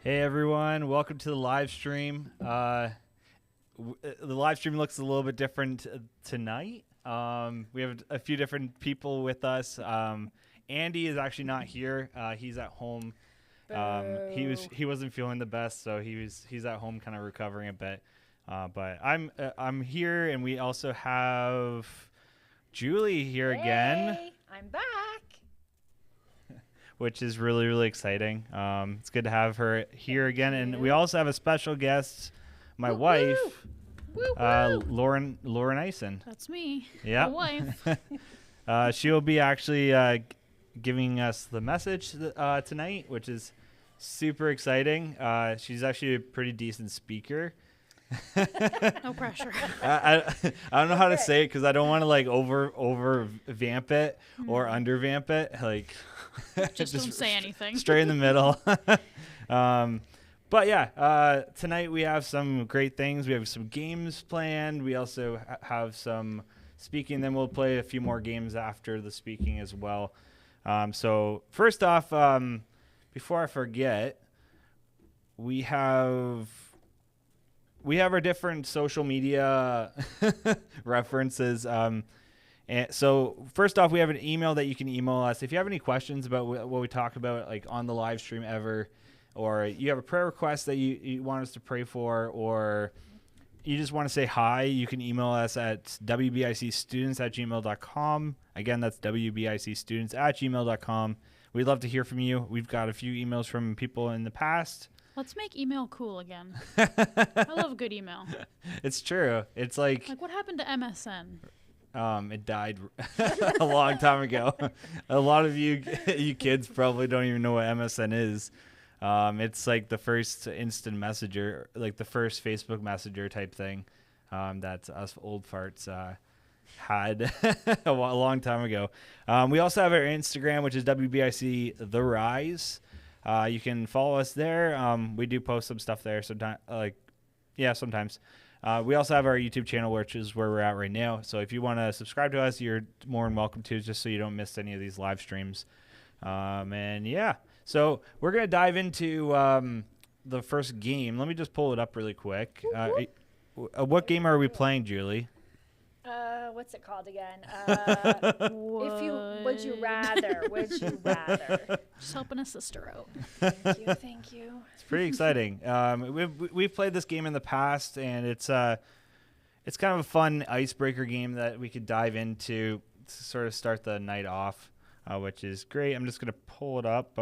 Hey everyone, welcome to the live stream. The live stream looks a little bit different tonight. We have a few different people with us. Andy is actually not here. He's at home. He wasn't feeling the best, so he's at home kind of recovering a bit. But I'm here, and we also have Julie here again. I'm back. Which is really, really exciting. It's good to have her here again. And we also have a special guest, my wife, Lauren Eisen. That's me. Yeah. My wife. She will be actually giving us the message tonight, which is super exciting. She's actually a pretty decent speaker. No pressure. I don't know how to say it because I don't want to like over vamp it or under vamp it. Like just don't say anything. Straight in the middle. But yeah, tonight we have some great things. We have some games planned. We also have some speaking. Then we'll play a few more games after the speaking as well. So first off, before I forget, we have our different social media references. And so first off, we have an email that you can email us. If you have any questions about what we talk about, like on the live stream ever, or you have a prayer request that you want us to pray for, or you just want to say hi, you can email us at wbicstudents@gmail.com. Again, that's wbicstudents@gmail.com. We'd love to hear from you. We've got a few emails from people in the past. Let's make email cool again. I love a good email. It's true. It's like what happened to MSN? It died a long time ago. A lot of you kids probably don't even know what MSN is. It's like the first instant messenger, like the first Facebook Messenger type thing that us old farts had a long time ago. We also have our Instagram, which is WBIC The Rise. You can follow us there. We do post some stuff there sometimes. Sometimes. We also have our YouTube channel, which is where we're at right now. So if you want to subscribe to us, you're more than welcome to, just so you don't miss any of these live streams. And yeah, so we're going to dive into the first game. Let me just pull it up really quick. What game are we playing, Julie? What's it called again? Would you rather? Just helping a sister out. Thank you. It's pretty exciting. We've played this game in the past, and it's kind of a fun icebreaker game that we could dive into to sort of start the night off, which is great. I'm just going to pull it up.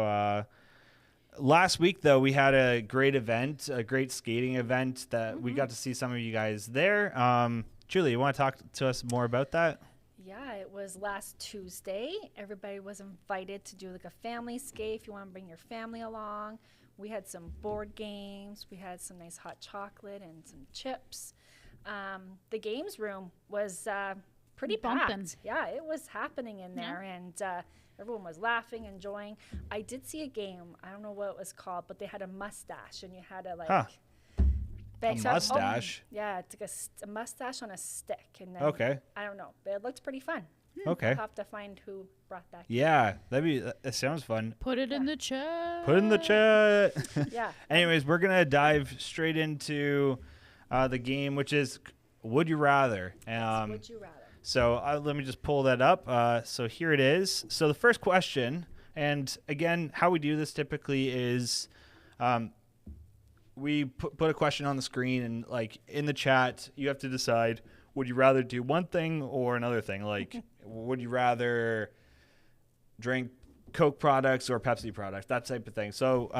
Last week, though, we had a great event, a great skating event that we got to see some of you guys there. Julie, you want to talk to us more about that? Yeah, it was last Tuesday. Everybody was invited to do like a family skate if you want to bring your family along. We had some board games. We had some nice hot chocolate and some chips. The games room was pretty packed. Yeah, it was happening in there, and everyone was laughing, enjoying. I did see a game. I don't know what it was called, but they had a mustache, and you had to like... A mustache? Yeah, it's like a mustache on a stick. And then, okay. I don't know, but it looked pretty fun. Okay. I'll have to find who brought that. Yeah, that sounds fun. Put it in the chat. Put it in the chat. Yeah. Anyways, we're going to dive straight into the game, which is Would You Rather? Would you rather? So let me just pull that up. So here it is. So the first question, and again, how we do this typically is we put a question on the screen, and like in the chat, you have to decide, would you rather do one thing or another thing? Like, would you rather drink Coke products or Pepsi products, that type of thing. So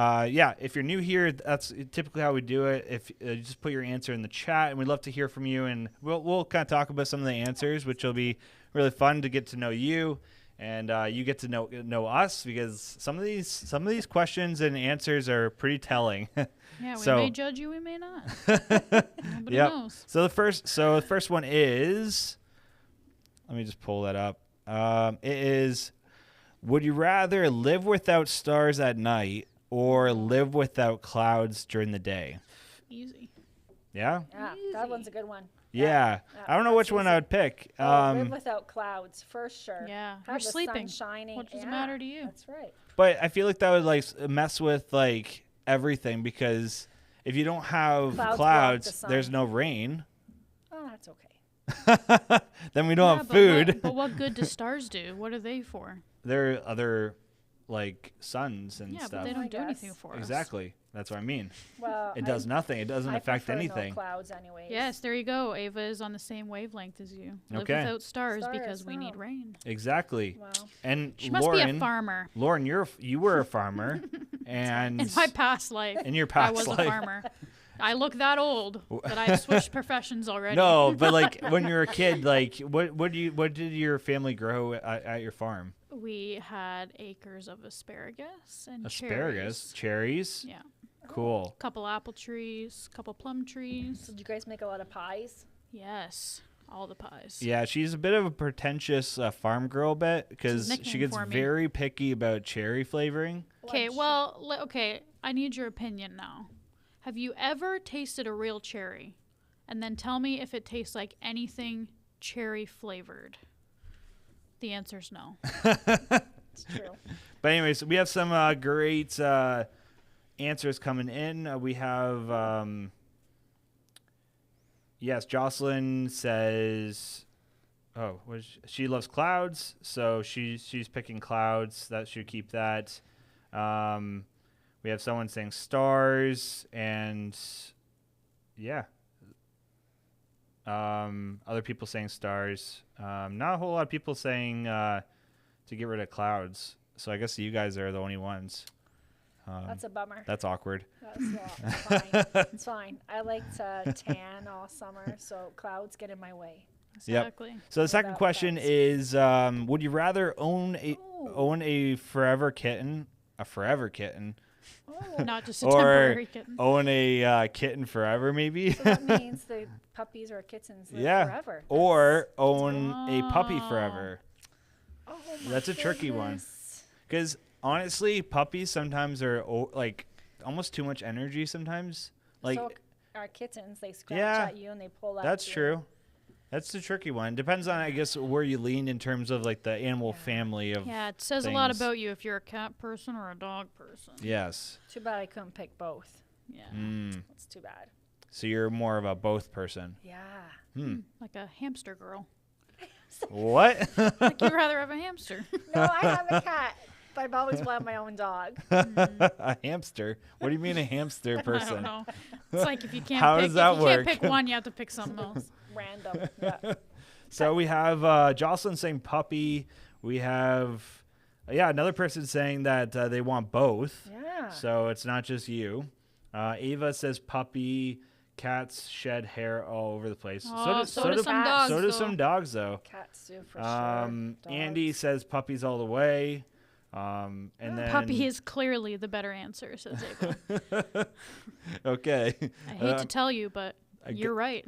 if you're new here, that's typically how we do it. If you just put your answer in the chat, and we'd love to hear from you, and we'll kind of talk about some of the answers, which will be really fun to get to know you, and you get to know us, because some of these questions and answers are pretty telling. Yeah, we so, may judge you, we may not. Nobody knows. So the first one is, let me just pull that up. It is, would you rather live without stars at night or live without clouds during the day? Easy. Yeah? Yeah, that one's a good one. Yeah. I don't know which one I would pick. Live without clouds, for sure. Yeah, Have you're the sleeping. sun shining. What does it matter to you? That's right. But I feel like that would like mess with like everything, because if you don't have Clouds clouds, block the there's sun. no rain. Oh, that's okay. Then we don't Yeah, have but food. But what good do stars do? What are they for? There are other like suns and Yeah, stuff. but they I don't do anything guess. for us. Exactly. That's what I mean. Well, It does nothing. It doesn't I affect prefer anything. No clouds, anyways. Yes, there you go. Ava is on the same wavelength as you. Live Okay. without stars Stars, because we need oh. rain. Exactly. Well, And She must be a Lauren, farmer. Lauren, you were a farmer, and In my past life, in your I past was life. a farmer. I look that old that I've switched professions already. No, but like when you were a kid, like what did your family grow at your farm? We had acres of asparagus and Asparagus, cherries. cherries. Yeah. Cool. Couple apple trees, couple plum trees. so did you guys make a lot of pies? Yes, all the pies. Yeah, she's a bit of a pretentious farm girl, bit, because she nickname gets for me. very picky about cherry flavoring. Okay, Lunch. well, okay, I need your opinion now. Have you ever tasted a real cherry? And then tell me if it tastes like anything cherry flavored. The answer's no. It's true. But anyways, we have some great answers coming in. We have yes, Jocelyn says, oh, she loves clouds, so she's picking clouds. That should keep that. We have someone saying stars, and yeah. Other people saying stars. Not a whole lot of people saying to get rid of clouds. So I guess you guys are the only ones. That's a bummer. That's awkward. That's fine. It's fine. I like to tan all summer, so clouds get in my way. Exactly. So the second Without question clouds. is: would you rather own a forever kitten, Oh, Not just a or temporary kitten. own a kitten forever, maybe, so that means the puppies or kittens live yeah, forever. or own a puppy Oh. forever? Oh my That's a tricky one. goodness. Because honestly, puppies sometimes are like almost too much energy. Sometimes, like so our kittens, they scratch Yeah, at you and they pull at that's you. true. That's the tricky one. Depends on, I guess, where you lean in terms of like the animal family of. Yeah, it says a lot things. about you if you're a cat person or a dog person. Yes. Too bad I couldn't pick both. Yeah. Mm. That's too bad. So you're more of a both person. Yeah. Hmm. Like a hamster girl. What? Like you'd rather have a hamster. No, I have a cat, but I've always wanted my own dog. A hamster? What do you mean a hamster I person? don't know. It's like if you can't How pick does that if you work? can't pick one, you have to pick something else. Random. Yeah. So we have Jocelyn saying puppy. We have, another person saying that they want both. Yeah. So it's not just you. Ava says puppy. Cats shed hair all over the place. Oh, so do do some dogs. So do though. some dogs, though. Cats do for sure. Andy Dogs. says puppies all the way. And then Puppy is clearly the better answer, says Ava. okay. I hate to tell you, but I you're right.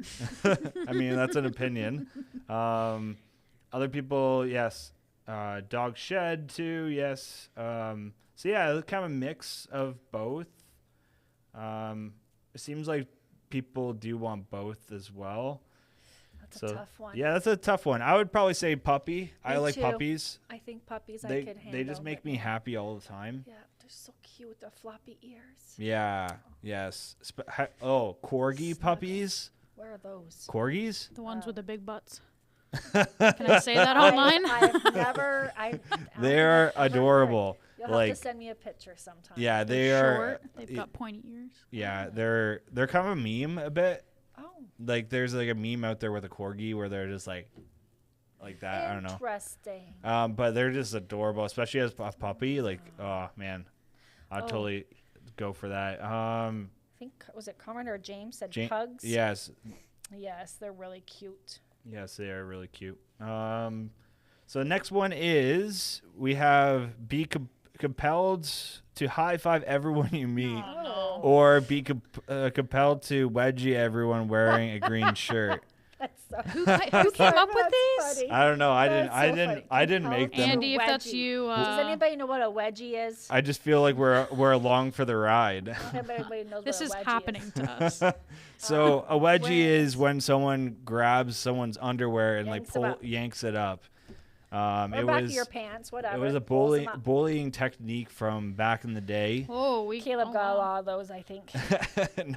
I mean, that's an opinion. Other people, yes. Dog shed too, yes. So yeah, kind of a mix of both. It seems like people do want both as well. That's So a tough one. yeah, that's a tough one. I would probably say puppy. I Me like too. puppies. I think puppies I They could handle. they just make but me yeah. happy all the time. Yeah, they're so cute with their floppy ears. Yeah. Yes. Corgi puppies. Where are those? Corgis. The ones with Uh, the big butts. Can I say that online? I've never. They're I've never heard. adorable. You'll Like, have to send me a picture sometime. yeah, they They're are. short. They've y- got pointy ears. Yeah, they're kind of a meme a bit. Oh. Like there's like a meme out there with a corgi where they're just like that. I don't know. Interesting. But they're just adorable, especially as a puppy. Like, oh man, I'd Oh. totally go for that. I think was it Carmen or James said pugs? Yes, Yes, they're really cute. yes, they are really cute. So the next one is we have be compelled to high five everyone you meet. Oh, no. Or be compelled to wedgie everyone wearing a green shirt. That's so. Who came up with That's these? funny. I don't know. That's so funny. I didn't make them. Andy, if that's Wedgie. you, Does anybody know what a wedgie is? I just feel like we're along for the ride. I don't think everybody knows this what is a wedgie happening to us. So a wedgie Where is when someone grabs someone's underwear and Yanks like them up. yanks it up. Or It back of was your pants, whatever. it was a Pulls 'em up. bullying technique from back in the day. Oh, Caleb got a lot of those, I think.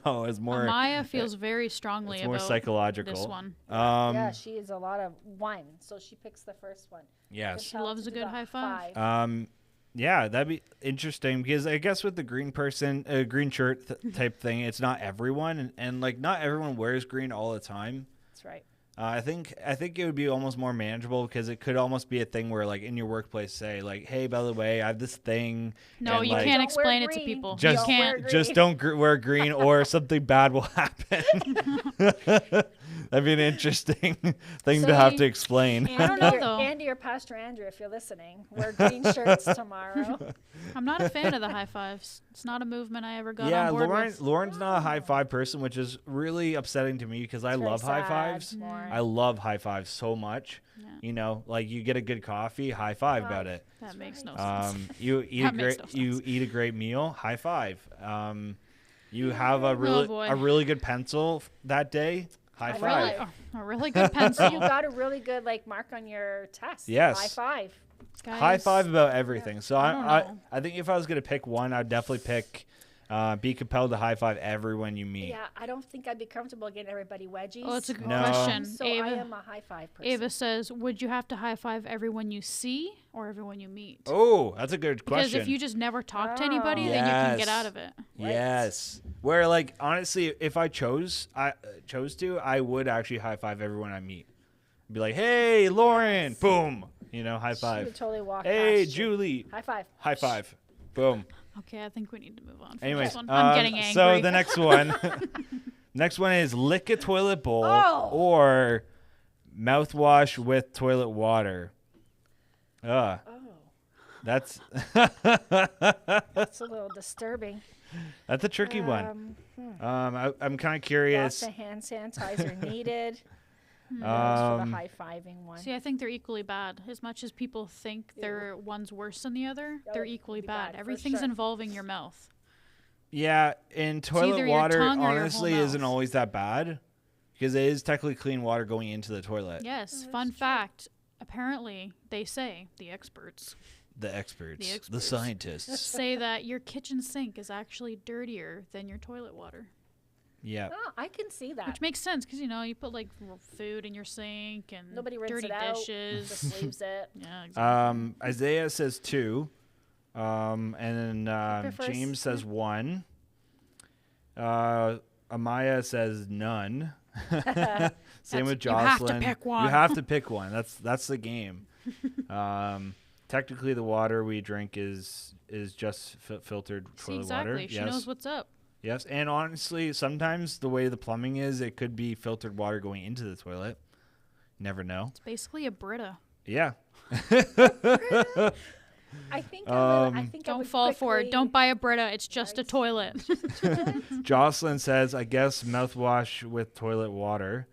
No, it's more Amaya feels very strongly it's more about psychological. this one. Yeah, she is a lot of one, so she picks the first one. Yes. She loves a good high five. Yeah, that'd be interesting because I guess with the green person, green shirt type thing, it's not everyone, and like not everyone wears green all the time. That's right. I think it would be almost more manageable because it could almost be a thing where like in your workplace, say like, hey, by the way, I have this thing. No, and, you like, can't Don't wear explain it to green. people. Just you can't. wear just don't wear green or something bad will happen. That'd be an interesting thing to have to explain. I don't know, though. Andy or Pastor Andrew, if you're listening, wear green shirts tomorrow. I'm not a fan of the high fives. It's not a movement I ever got Yeah, on board with. Lauren's not a high five person, which is really upsetting to me because I It's very love high sad, fives. Lauren. I love high fives so much. Yeah. You know, like you get a good coffee, high five about it. That makes no sense. You eat That makes no you eat a great meal, high five. You have a boy. really good pencil that day, high five. Really? Oh, a really good pencil. You got a really good mark on your test. Yes. High five. Guys, High five about everything. So I don't know. I think if I was gonna pick one, I'd definitely pick be compelled to high five everyone you meet. Yeah, I don't think I'd be comfortable getting everybody wedgies. Oh, that's a good No. question. So Ava, I am a high five person. Ava says, would you have to high five everyone you see or everyone you meet? Oh, that's a good Because question. if you just never talk to anybody, then you can get Yes. out of it. Yes. Where like honestly, if I chose to, I would actually high five everyone I meet. Be like, hey, Lauren, boom, high She five. would totally walk Hey, past you. Julie, High five. high five, boom. Okay, I think we need to move on from Anyways, this one. I'm getting angry. so the next one, next one is lick a toilet bowl Oh. or mouthwash with toilet water. Oh, That's that's a little disturbing. that's a tricky one. I'm kind of Lots curious. of hand sanitizer needed. For the high fiving one. See, I think they're equally bad. As much as people think their one's worse than the other, they're equally bad. bad, for Everything's sure. involving your mouth. Yeah, and either toilet your water tongue or your whole honestly isn't mouth. always that bad because it is technically clean water going into the toilet. Yes, fun fact. Apparently, they say, the experts, The experts, the experts. scientists. say that your kitchen sink is actually dirtier than your toilet water. Yeah. Oh, I can see that. Which makes sense because, you put food in your sink and Nobody rinses dirty it out. dishes. Just leaves it. Yeah, exactly. Isaiah says 2. And then prefers- James says 1. Amaya says none. Same with You have to Jocelyn. pick one. You have to pick one. That's the game. Technically, the water we drink is just filtered See, toilet exactly. water. She Yes. knows what's up. Yes, and honestly, sometimes the way the plumbing is, it could be filtered water going into the toilet. Never know. It's basically a Brita. Yeah. I think I would Don't fall for it. quickly- Don't buy a Brita. It's just a toilet. Jocelyn says, I guess mouthwash with toilet water.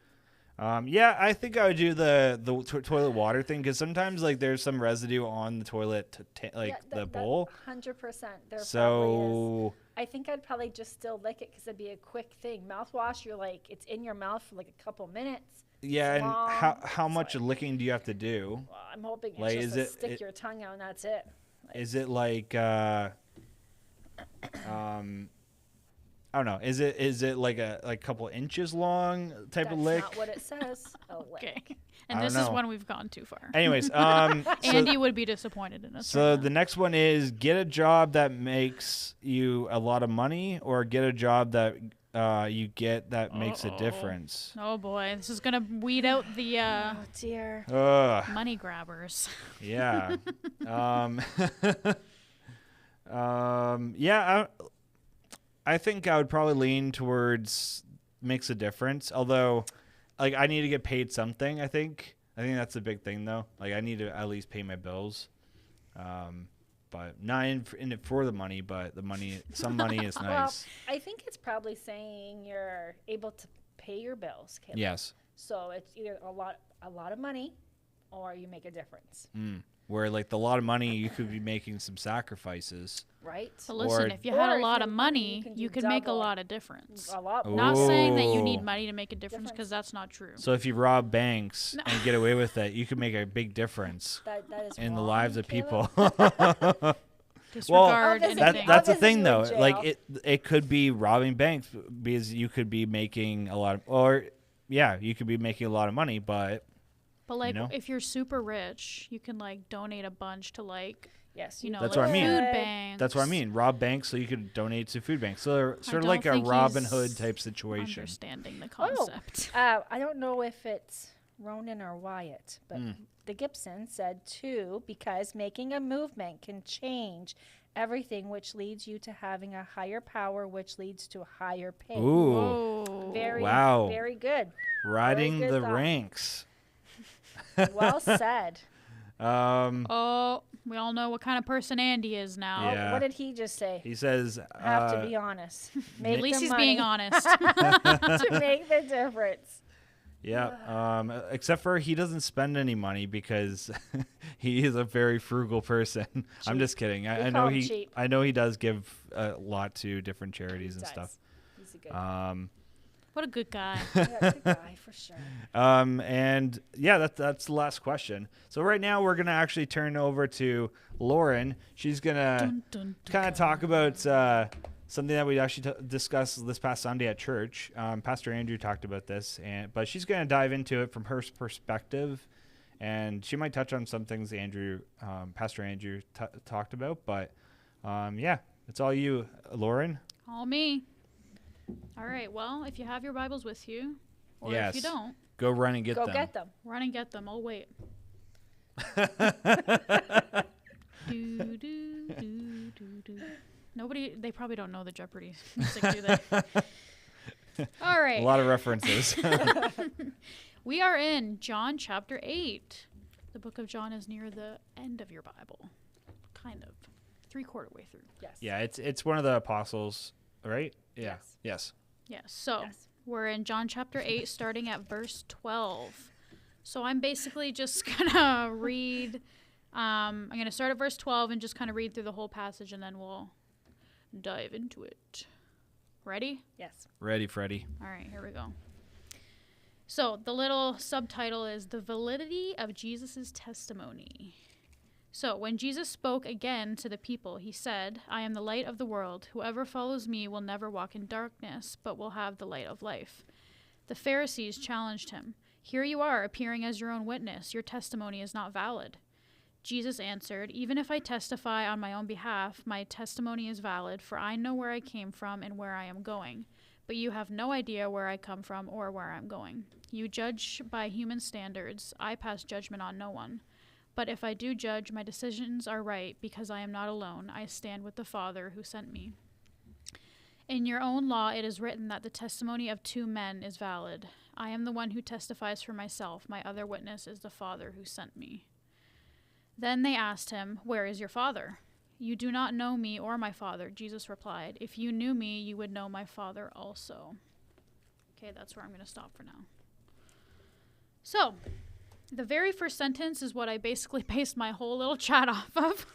Yeah, I think I would do the toilet water thing because sometimes there's some residue on the toilet, the bowl. 100%. There probably is. So I think I'd probably just still lick it because it'd be a quick thing. Mouthwash, you're it's in your mouth for a couple minutes. yeah, and long, how it's much licking do you have to do? Well, I'm hoping it's Like, just is to it- stick it- your tongue out and that's it. Is it I don't know. Is it like a couple inches long type That's of lick? not what it says. A lick. Okay. I And don't this is know. when we've gone too far. Anyways, so, Andy would be disappointed in us. so right the next one is get a job that makes you a lot of money, or get a job that you get that makes a difference. now. Oh boy, this is gonna weed out the Oh dear. Ugh, money grabbers. yeah. Yeah. I think I would probably lean towards makes a difference. Although, I need to get paid something. I think that's a big thing though. I need to at least pay my bills. But not in it for the money, but some money is Well, nice. I think it's probably saying you're able to pay your bills. Caleb. Yes. So it's either a lot of money or you make a difference, Where like the lot of money, you could be making some sacrifices. right? So listen, Or- if you had Or a if lot you of have money, money, you you can could make a double. lot of difference. A lot Ooh. more. Not saying that you Ooh. need money to make a difference, because that's not true. So if you rob banks and get away with it, you could make a big difference That is in the wrong, lives of Caleb. people. Disregard I'll visit anything. That's the I'll visit thing you though. in Like jail. it could be robbing banks because you could be making a lot of, or yeah, you could be making a lot of money, but But like, know? if you're super rich, you can like donate a bunch to like, Yes, you know, That's like what I mean. food could. banks. that's what I mean. Rob banks so you could donate to food banks. So they're sort of don't like a think Robin he's Hood type situation. Understanding the Oh, concept. I don't know if it's Ronan or Wyatt, but Hmm. the Gibson said too, because making a movement can change everything, which leads you to having a higher power, which leads to higher pay. Ooh, Whoa. Very, Wow. very good. riding good the thought. ranks. Well said. Oh, we all know what kind of person Andy is now. Yeah. What did he just say? He says, I have to be honest. Make At least the he's being money honest. to make the difference. yeah. Except for he doesn't spend any money because he is a very frugal person. I'm just kidding. We I call know him he. cheap. I know he does give a lot to different charities and Does. stuff. He's a good What a good guy. yeah, good guy for sure. And yeah, that's the last question. So right now we're gonna actually turn over to Lauren. She's gonna Dun, dun, dun, kind of talk about something that we actually discussed this past Sunday at church. Pastor Andrew talked about this, but she's gonna dive into it from her perspective, and she might touch on some things Pastor Andrew talked about. But yeah, it's all you, Lauren. All me. All right. Well, if you have your Bibles with you, or Yes. if you don't, Go run and get Go them. get them. run and get them. I'll wait. do, do, do, do, do. Nobody, they probably don't know the Jeopardy music, do they? All right. A lot of references. We are in John chapter 8. The book of John is near the end of your Bible. Kind of. 3/4 way through. Yes. Yeah, it's one of the apostles, right? Yeah. Yes. Yes. So Yes. we're in John chapter 8, starting at verse 12. So I'm basically just going to read. I'm going to start at verse 12 and just kind of read through the whole passage, and then we'll dive into it. Ready? Yes. Ready, Freddie. All right, here we go. So the little subtitle is The Validity of Jesus' Testimony. So when Jesus spoke again to the people, he said, I am the light of the world. Whoever follows me will never walk in darkness, but will have the light of life. The Pharisees challenged him. Here you are, appearing as your own witness. Your testimony is not valid. Jesus answered, Even if I testify on my own behalf, my testimony is valid, for I know where I came from and where I am going. But you have no idea where I come from or where I'm going. You judge by human standards. I pass judgment on no one. But if I do judge, my decisions are right, because I am not alone. I stand with the Father who sent me. In your own law, it is written that the testimony of 2 men is valid. I am the one who testifies for myself. My other witness is the Father who sent me. Then they asked him, Where is your Father? You do not know me or my Father, Jesus replied. If you knew me, you would know my Father also. Okay, that's where I'm going to stop for now. So, the very first sentence is what I basically based my whole little chat off of.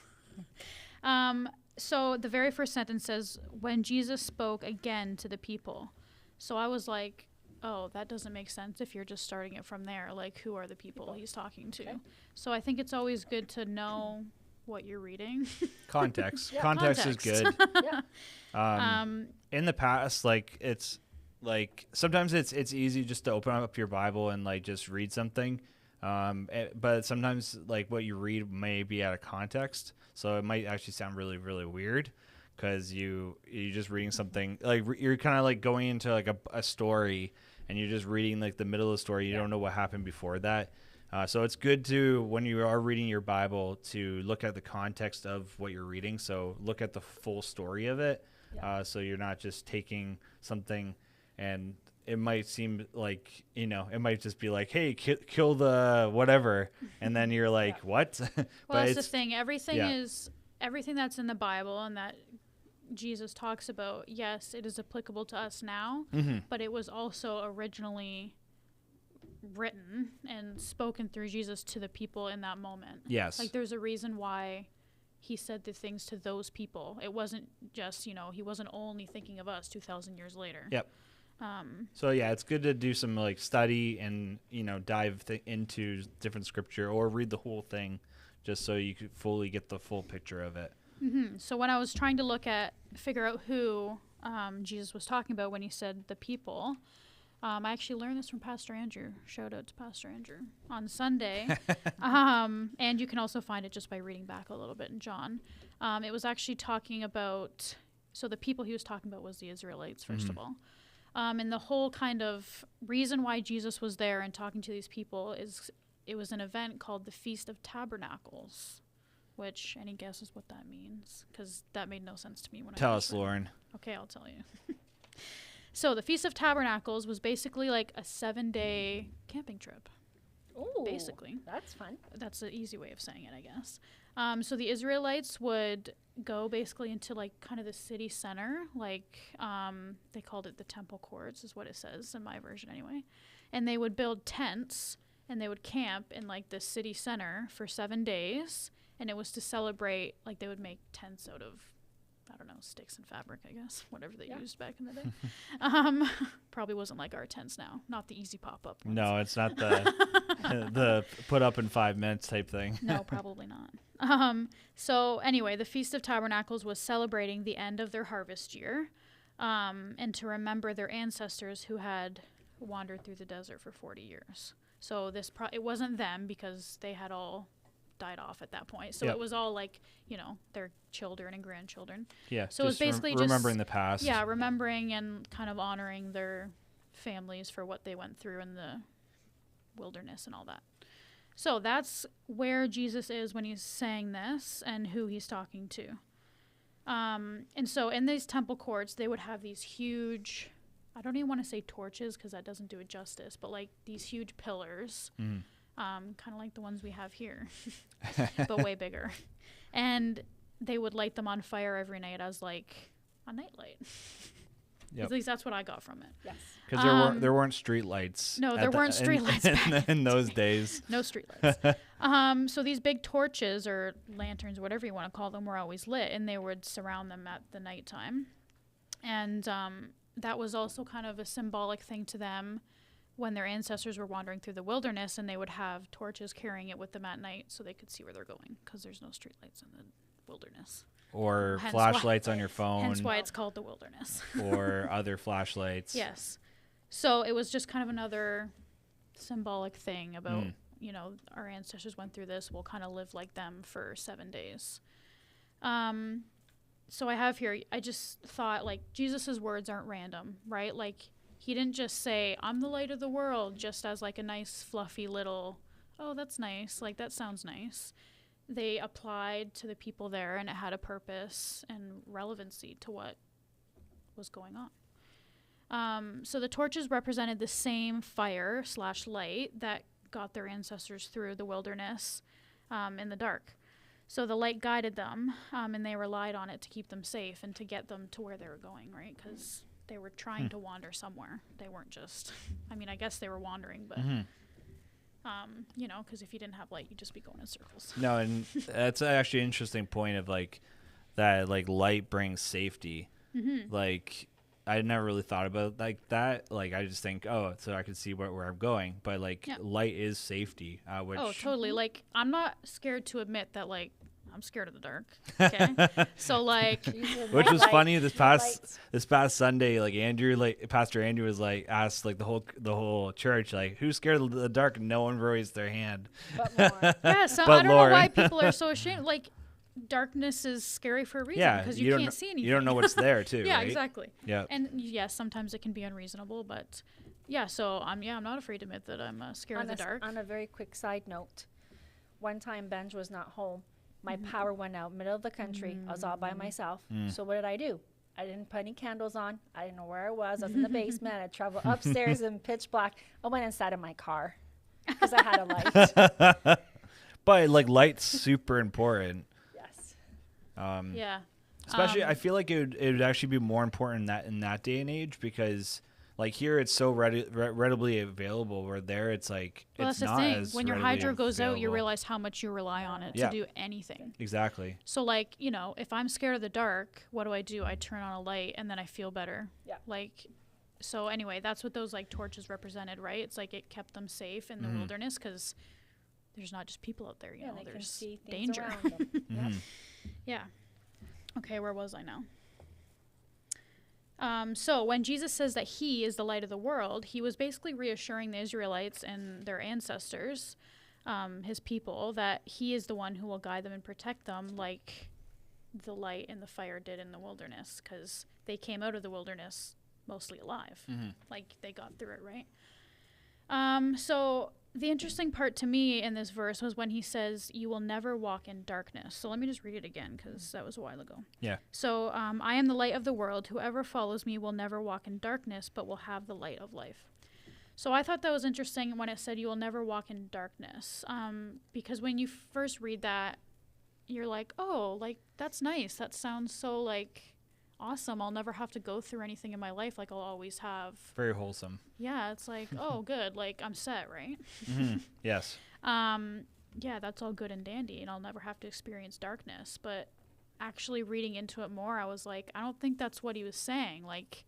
So the very first sentence says, when Jesus spoke again to the people. So I was like, oh, that doesn't make sense if you're just starting it from there. Like, who are the people he's talking to? Okay. So I think it's always good to know what you're reading. Context. Yeah. Context is Context. good. Yeah. In the past, like it's like sometimes it's easy just to open up your Bible and like just read something. But sometimes like what you read may be out of context, so it might actually sound really, really weird because you're just reading something like you're kind of like going into like a story and you're just reading like the middle of the story. You don't know what happened before that. So it's good to, when you are reading your Bible, to look at the context of what you're reading. So look at the full story of it. Yeah. So you're not just taking something and it might seem like, it might just be like, hey, kill the whatever. And then you're like, what? Well, But that's the it's- thing. Everything yeah. is everything that's in the Bible and that Jesus talks about. Yes, it is applicable to us now, Mm-hmm. but it was also originally written and spoken through Jesus to the people in that moment. Yes. Like there's a reason why he said the things to those people. It wasn't just, he wasn't only thinking of us 2,000 years later. Yep. So yeah, it's good to do some like study and dive into different scripture or read the whole thing, just so you could fully get the full picture of it. Mm-hmm. So when I was trying to figure out who Jesus was talking about when he said the people, I actually learned this from Pastor Andrew. Shout out to Pastor Andrew on Sunday. And you can also find it just by reading back a little bit in John. It was actually talking about, so the people he was talking about was the Israelites, first of all. And the whole kind of reason why Jesus was there and talking to these people is it was an event called the Feast of Tabernacles, which, any guesses what that means? Because that made no sense to me when I Tell first us, read it. Lauren. Okay, I'll tell you. So the Feast of Tabernacles was basically like a 7-day camping trip. Ooh, Basically. that's fun. That's an easy way of saying it, I guess. So the Israelites would go basically into like kind of the city center, like they called it the temple courts is what it says in my version anyway. And they would build tents and they would camp in like the city center for 7 days. And it was to celebrate, like they would make tents out of, I don't know, sticks and fabric, I guess, whatever they used back in the day. Probably wasn't like our tents now, not the easy pop-up ones. No, it's not the the put up in 5 minutes type thing. No, probably not. So anyway, the Feast of Tabernacles was celebrating the end of their harvest year, and to remember their ancestors who had wandered through the desert for 40 years. So it wasn't them because they had all died off at that point. So Yep. it was all like, their children and grandchildren. Yeah. So it was basically just remembering the past. Yeah, remembering and kind of honoring their families for what they went through in the wilderness and all that. So that's where Jesus is when he's saying this and who he's talking to. And so in these temple courts, they would have these huge, I don't even want to say torches because that doesn't do it justice, but like these huge pillars, kind of like the ones we have here, but way bigger. And they would light them on fire every night as like a nightlight. Yep. At least that's what I got from it. Yes. Because there weren't street lights. No, there weren't street lights back in those days. No street lights. So these big torches or lanterns, whatever you want to call them, were always lit, and they would surround them at the nighttime. And that was also kind of a symbolic thing to them when their ancestors were wandering through the wilderness, and they would have torches carrying it with them at night so they could see where they're going, because there's no street lights in the wilderness. Or Hence flashlights on your phone. Hence why it's called the wilderness. Or other flashlights. Yes. So it was just kind of another symbolic thing about, our ancestors went through this. We'll kind of live like them for 7 days. So I have here, I just thought, like, Jesus's words aren't random, right? Like, he didn't just say, I'm the light of the world, just as like a nice, fluffy little, oh, that's nice. Like, that sounds nice. They applied to the people there, and it had a purpose and relevancy to what was going on. So the torches represented the same fire/light that got their ancestors through the wilderness in the dark. So the light guided them, and they relied on it to keep them safe and to get them to where they were going, right? Because they were trying to wander somewhere. They weren't just, I guess they were wandering, but... because if you didn't have light, you'd just be going in circles. No, and that's actually an interesting point of like that, like light brings safety. Like I never really thought about like that. Like I just think, oh, so I can see where I'm going. But like light is safety. Which Oh, totally. Like I'm not scared to admit that like I'm scared of the dark. Okay. So like which was funny this past Sunday, like Pastor Andrew was like asked like the whole church, like, who's scared of the dark? And no one raised their hand. But more. yeah, so But I don't Lauren. know why people are so ashamed. Like darkness is scary for a reason Yeah, because you don't can't kn- see anything. You don't know what's there too. Yeah, right? exactly. Yeah. And yes, sometimes it can be unreasonable, but yeah, so I'm not afraid to admit that I'm scared of the dark. On a very quick side note, one time Benj was not home. My power went out, middle of the country. I was all by myself. So what did I do? I didn't put any candles on. I didn't know where I was. I was in the basement. I traveled upstairs in pitch black. I went inside of my car because I had a light. But like light's super important. Yes. Yeah. Especially, I feel like it would actually be more important in that day and age because Like here, it's so readily available. Where there, it's like Well, it's that's the not thing. as When your readily hydro goes out, you available. realize how much you rely on it Yeah. to do anything. Exactly. So, like, you know, if I'm scared of the dark, what do? I turn on a light and then I feel better. Yeah. Like, so anyway, that's what those like torches represented, right? It's like it kept them safe in the Mhm. wilderness because there's not just people out there, you Yeah, know, they can there's see things danger. around them. Yep. Mhm. Yeah. Okay, where was I now? So when Jesus says that he is the light of the world, he was basically reassuring the Israelites and their ancestors, his people, that he is the one who will guide them and protect them like the light and the fire did in the wilderness, because they came out of the wilderness mostly alive. Mhm. Like they got through it, right? So the interesting part to me in this verse was when he says, you will never walk in darkness. So let me just read it again because that was a while ago. Yeah. So I am the light of the world. Whoever follows me will never walk in darkness, but will have the light of life. So I thought that was interesting when it said you will never walk in darkness, because when you first read that, you're like, oh, like that's nice. That sounds so like awesome. I'll never have to go through anything in my life. Like I'll always have. Very wholesome. Yeah, it's like, oh, good. Like I'm set, right? Mhm. Yes. Yeah, that's all good and dandy, and I'll never have to experience darkness. But actually reading into it more, I was like, I don't think that's what he was saying. Like,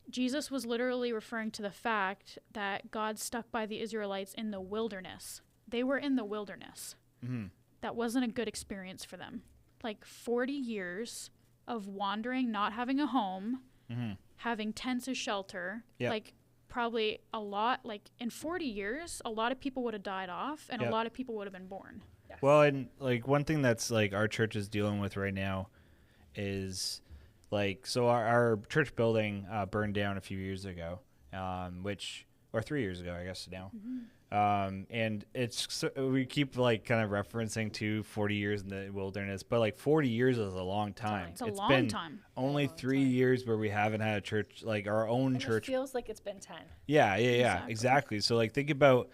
Jesus was literally referring to the fact that God stuck by the Israelites in the wilderness. They were in the wilderness. Mhm. That wasn't a good experience for them. Like 40 years of wandering, not having a home, Mhm. having tents as shelter. Yep. Like probably a lot, like in 40 years, a lot of people would have died off and Yep. a lot of people would have been born. Yes. Well, and like one thing that's like our church is dealing with right now is like, so our church building burned down a few years ago, or 3 years ago, I guess now. And we keep like kind of referencing to 40 years in the wilderness, but like 40 years is a long time. It's a long been time. only long 3 time. years where we haven't had a church, like our own And church. it feels like it's been 10. Yeah, Exactly. exactly. So like think about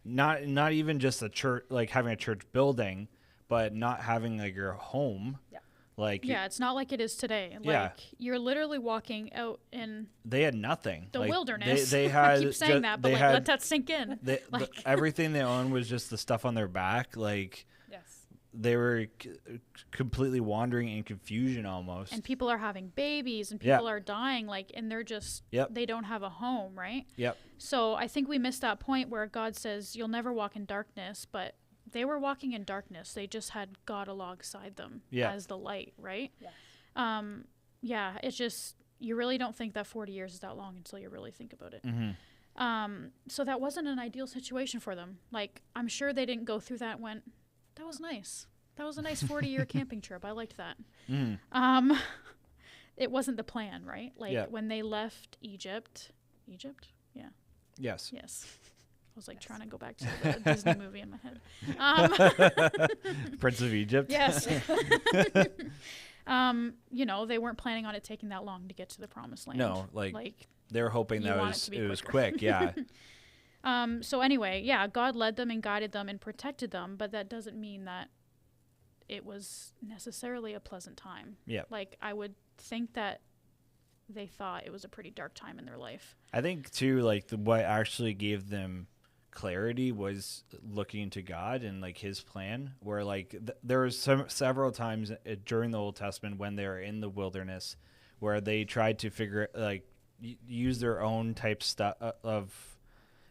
not even just a church, like having a church building, but not having like your home. Yeah. Like Yeah, it's not like it is today. Like Yeah. you're literally walking out in they had nothing. the Like, wilderness. They had I keep saying that, but they like had let that sink in. everything they owned was just the stuff on their back. Like Yes. they were completely wandering in confusion almost. And people are having babies and Yeah. people are dying, like, and they're just, Yep. they don't have a home, right? Yep. So I think we missed that point where God says, you'll never walk in darkness, but they were walking in darkness. They just had God alongside them Yeah. as the light, right? Yes. Yeah, it's just, you really don't think that 40 years is that long until you really think about it. Mm-hmm. So that wasn't an ideal situation for them. Like, I'm sure they didn't go through that and went, that was nice. That was a nice 40-year camping trip. I liked that. Mm-hmm. It wasn't the plan, right? Like Yeah. when they left Egypt. Yeah. Yes. Yes. I was like trying to go back to the Disney movie in my head. Prince of Egypt. Yes. You know, they weren't planning on it taking that long to get to the promised land. No, like Like, they were hoping you that want it to be it was quicker. quick. Yeah. so anyway, yeah, God led them and guided them and protected them, but that doesn't mean that it was necessarily a pleasant time. Yeah. Like, I would think that they thought it was a pretty dark time in their life. I think too, like what actually gave them clarity was looking to God and like His plan. Where like there was several times during the Old Testament when they were in the wilderness, where they tried to figure like use their own type of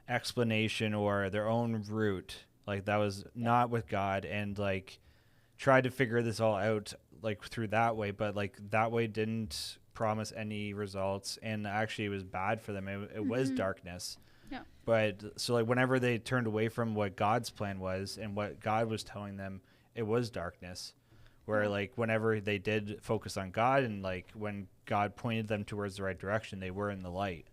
explanation or their own route. Like that was not with God, and like tried to figure this all out like through that way, but like that way didn't promise any results, and actually it was bad for them. It was darkness. Yeah. But so like whenever they turned away from what God's plan was and what God was telling them, it was darkness. Where like whenever they did focus on God and like when God pointed them towards the right direction, they were in the light.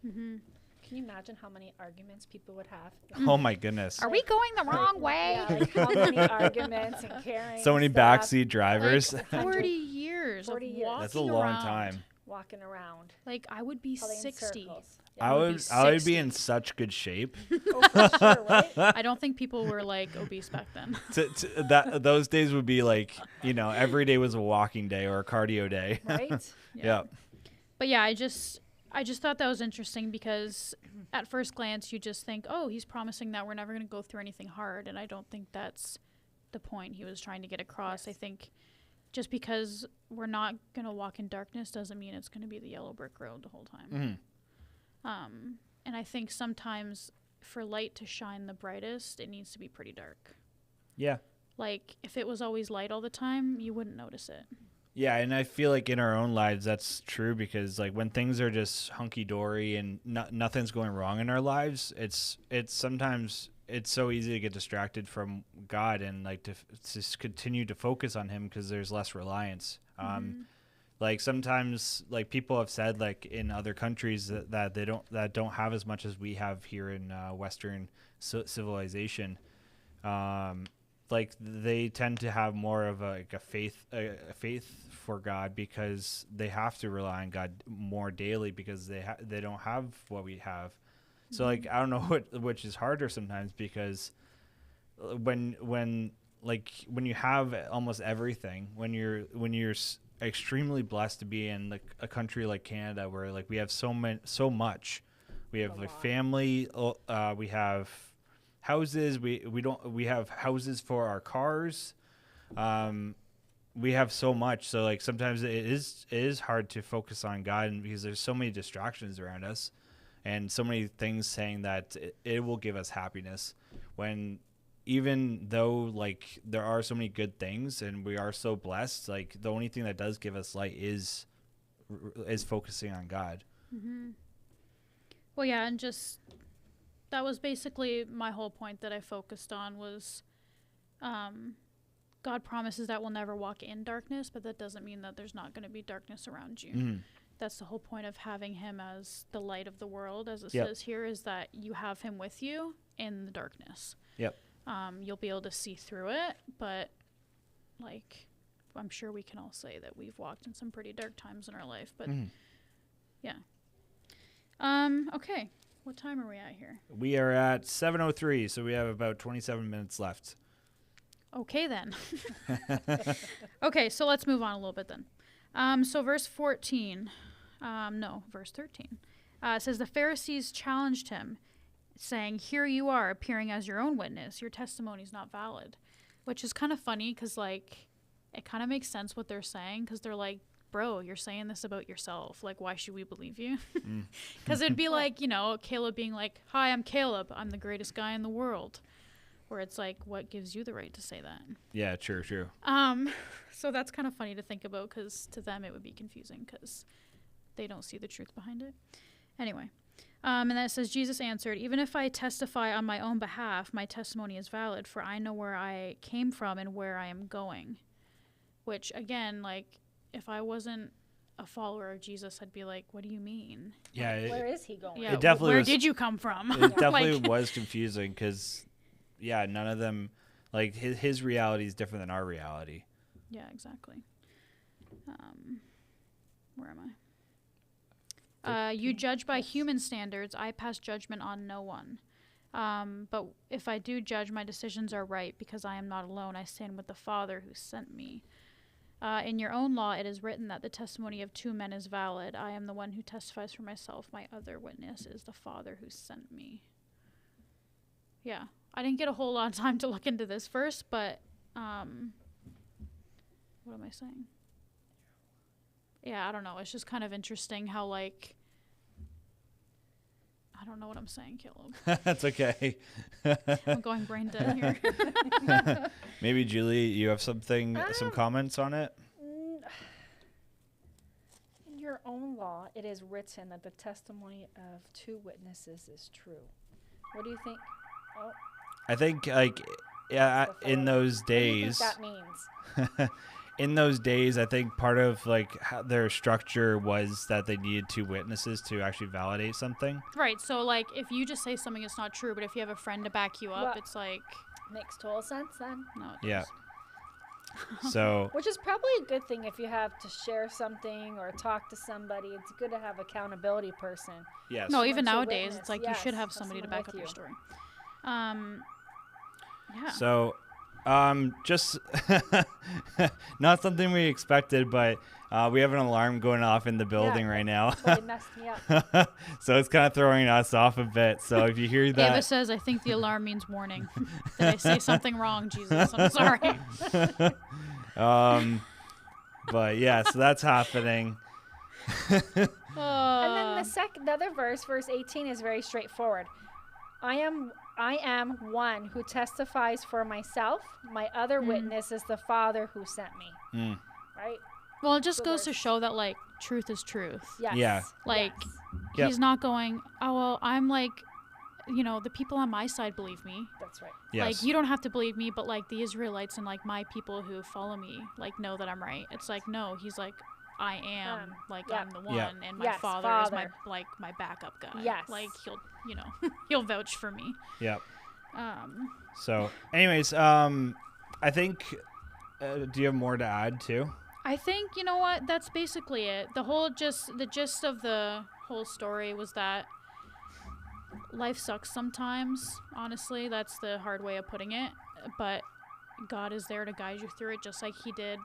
Can you imagine how many arguments people would have? Oh my goodness. Are we going the wrong way? Yeah, like how many arguments and carrying So many stuff, backseat drivers. Like 40 years 40 of years. walking That's a long around. time. walking around. Like, I would be Probably in 60. circles. I would would be I would be 60. in such good shape. Oh, for sure, right? I don't think people were, like, obese back then. Those days would be like, you know, every day was a walking day or a cardio day. Right? Yeah. But yeah, I just thought that was interesting because at first glance you just think, oh, he's promising that we're never going to go through anything hard, and I don't think that's the point he was trying to get across. Yes. I think just because we're not going to walk in darkness doesn't mean it's going to be the yellow brick road the whole time. And I think sometimes for light to shine the brightest, it needs to be pretty dark. Yeah. Like, if it was always light all the time, you wouldn't notice it. Yeah, and I feel like in our own lives that's true because like when things are just hunky dory and nothing's going wrong in our lives, it's sometimes it's so easy to get distracted from God and like to just continue to focus on Him because there's less reliance. Like sometimes like people have said like in other countries that they don't have as much as we have here in Western civilization. Like they tend to have more of a faith for God because they have to rely on God more daily because they don't have what we have. So like I don't know which is harder sometimes because when you have almost everything, when you're extremely blessed to be in like a country like Canada where like we have so much, we have like family, we have houses, we have houses for our cars, we have so much, so like sometimes it is hard to focus on God and because there's so many distractions around us and so many things saying that it will give us happiness when even though like there are so many good things and we are so blessed, like the only thing that does give us light is focusing on God. Well, yeah, and just that was basically my whole point that I focused on was God promises that we'll never walk in darkness, but that doesn't mean that there's not going to be darkness around you. That's the whole point of having Him as the light of the world, as it says here, is that you have Him with you in the darkness. You'll be able to see through it, but like I'm sure we can all say that we've walked in some pretty dark times in our life, but yeah. Okay. What time are we at here? We are at 7:03, so we have about 27 minutes left. Okay, then. Okay, so let's move on a little bit then. So verse 14, verse 13, says the Pharisees challenged him, saying, "Here you are, appearing as your own witness. Your testimony is not valid," which is kind of funny because, like, it kind of makes sense what they're saying because they're like, bro, you're saying this about yourself. Like, why should we believe you? Because it'd be like, you know, Caleb being like, "Hi, I'm Caleb. I'm the greatest guy in the world." Where it's like, what gives you the right to say that? Yeah, true. So that's kind of funny to think about because to them it would be confusing because they don't see the truth behind it. Anyway, and then it says, Jesus answered, "Even if I testify on my own behalf, my testimony is valid, for I know where I came from and where I am going." Which, again, like, if I wasn't a follower of Jesus, I'd be like, what do you mean? Yeah. Where is he going? Yeah, It definitely where was- did you come from? It definitely Like- was confusing because, yeah, none of them, like, his reality is different than our reality. Yeah, exactly. Where am I? You judge by human standards. I pass judgment on no one. But if I do judge, my decisions are right because I am not alone. I stand with the Father who sent me. In your own law, it is written that the testimony of two men is valid. I am the one who testifies for myself. My other witness is the Father who sent me. Yeah, I didn't get a whole lot of time to look into this verse, but what am I saying? Yeah, I don't know. It's just kind of interesting how, like, I don't know what I'm saying, Caleb. That's okay. I'm going brain dead here. Maybe, Julie, you have some comments on it? In your own law, it is written that the testimony of two witnesses is true. What do you think? Oh, I think, like, yeah, before in that. those What do you days, think that means? in those days, I think part of like their structure was that they needed two witnesses to actually validate something. Right, so, like, if you just say something, it's not true, but if you have a friend to back you up, Well- it's like, Makes total sense then. no, it Yeah. does. So Which is probably a good thing if you have to share something or talk to somebody. It's good to have accountability person. yes, No, even Once a nowadays, witness, it's like yes, you should have have somebody to someone back up with your you. story. Yeah. So Just not something we expected, but we have an alarm going off in the building right now. Totally messed me up. So it's kind of throwing us off a bit. So if you hear Ava that, says, I think the alarm means warning. Did I say something wrong, Jesus? I'm sorry. but yeah, so that's happening. And then the other verse, verse 18, is very straightforward. I am one who testifies for myself. My other witness is the Father who sent me. Right? Well, it just So goes to there's- show that, like, truth is truth. Yes. Yeah. Like, Yes. Yep. he's not going, oh, well, I'm like, the people on my side believe me. That's right. Yes. Like, you don't have to believe me, but, like, the Israelites and, like, my people who follow me, like, know that I'm right. It's like, no, he's like, I am, like, yeah. I'm the one, Yeah. and my Yes, father is Father. my backup guy. Yes. Like, he'll, he'll vouch for me. Yep. Um, So, anyways, I think. Do you have more to add too? I think, you know what, that's basically it. The gist of the whole story was that life sucks sometimes, honestly. That's the hard way of putting it. But God is there to guide you through it, just like he did,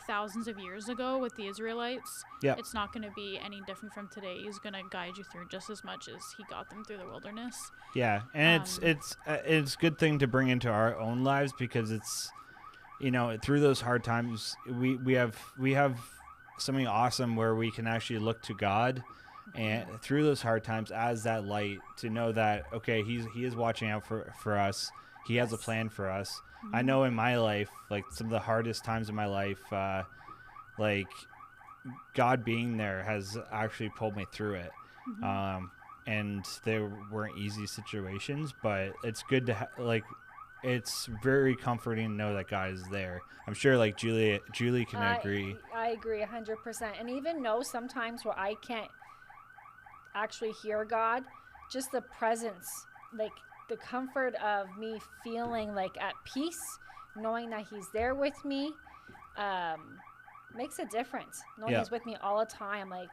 thousands of years ago with the Israelites. Yep. It's not going to be any different from today. He's going to guide you through just as much as he got them through the wilderness. Yeah, and it's a good thing to bring into our own lives because it's, through those hard times we have something awesome where we can actually look to God, and through those hard times as that light to know that okay, he is watching out for us. He has a plan for us. I know in my life, like some of the hardest times in my life, like God being there has actually pulled me through it. And they weren't easy situations, but it's good to it's very comforting to know that God is there. I'm sure like Julie can agree. I agree 100%. And even know sometimes where I can't actually hear God, just the presence, like the comfort of me feeling like at peace, knowing that he's there with me, makes a difference. Knowing Yeah. he's with me all the time, like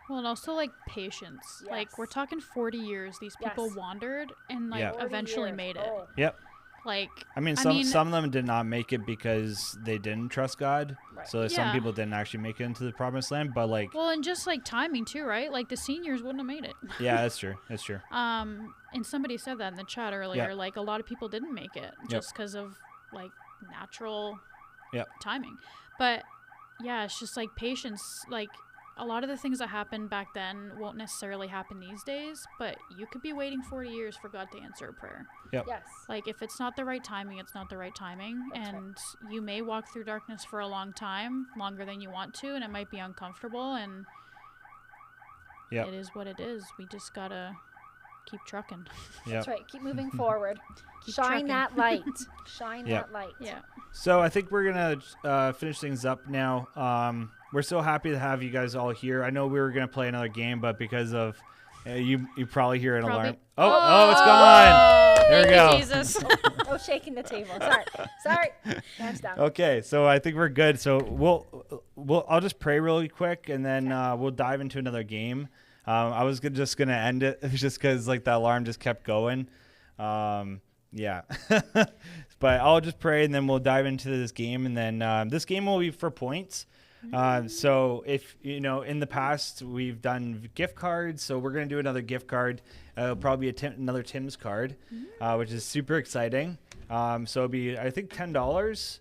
Well, and also, like, patience. Like, we're Yes. talking 40 years. These people Yes. wandered and, like, Yeah. 40 eventually years. made it. Oh, Yep. Like, I mean, some of them did not make it because they didn't trust God. Right. So some Yeah. people didn't actually make it into the promised land. But like, well, and just, like, timing, too, right? Like, the seniors wouldn't have made it. yeah, that's true. That's true. And somebody said that in the chat earlier. Yeah. Like, a lot of people didn't make it just because of, like, natural Yep. timing. But, yeah, it's just, like, patience. Like, a lot of the things that happened back then won't necessarily happen these days, but you could be waiting 40 years for God to answer a prayer. yes. Like, if it's not the right timing, it's not the right timing. That's right. And you may walk through darkness for a long time, longer than you want to, and it might be uncomfortable. And Yep. it is what it is. We just gotta keep trucking. Yep. That's right. Keep moving forward. Keep Shine trucking. that light. Shine Yeah. that light. Yeah. So I think we're gonna finish things up now. We're so happy to have you guys all here. I know we were gonna play another game, but because of you probably hear an alarm. Oh, it's gone. There we go. Jesus. Oh, shaking the table. Sorry. Hands down. Okay, so I think we're good. So I'll just pray really quick, and then we'll dive into another game. I was just gonna end it just because like the alarm just kept going. Yeah, but I'll just pray, and then we'll dive into this game, and then this game will be for points. So if in the past we've done gift cards, so we're gonna do another gift card. It'll probably be another Tim's card, which is super exciting. So it'll be I think $10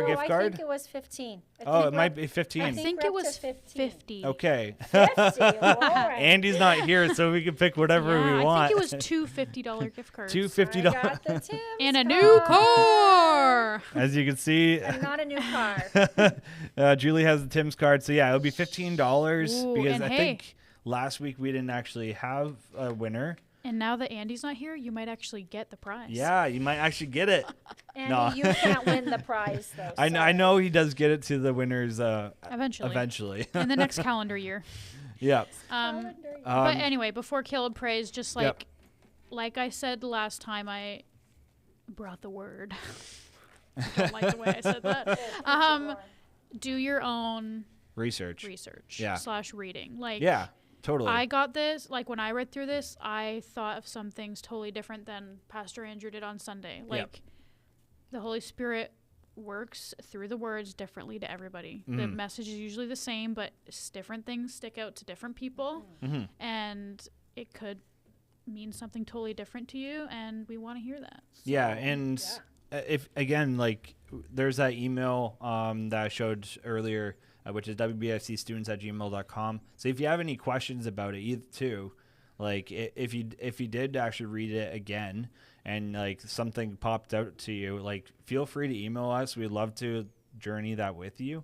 gift I card. think it was 15. Oh, it might be 15. I think think we're it up was to 15. 50. Okay. 50. All right. Andy's not here, so we can pick whatever Yeah, we want. I think it was two $50 gift cards. Two I $50. got the Tim's And a new card. car. As you can see, And not a new car. Julie has the Tim's card. So yeah, it'll be $15 Ooh, because and I hey. think last week we didn't actually have a winner. And now that Andy's not here, you might actually get the prize. Yeah, you might actually get it. Andy, No. you can't win the prize, though. I know he does get it to the winners Eventually. eventually. In the next calendar year. Yeah. But anyway, before Caleb prays, just Yep. like I said last time I brought the word. I don't like the way I said that. Do your own Research. Yeah. / reading. Like, Yeah, totally. I got this, like when I read through this, I thought of some things totally different than Pastor Andrew did on Sunday. Like, the Holy Spirit works through the words differently to everybody. The message is usually the same, but different things stick out to different people, and it could mean something totally different to you, and we want to hear that. Yeah, and if again, like, there's that email that I showed earlier, which is wbfcstudents@gmail.com. So if you have any questions about it, either too, like if you did actually read it again and like something popped out to you, like feel free to email us. We'd love to journey that with you.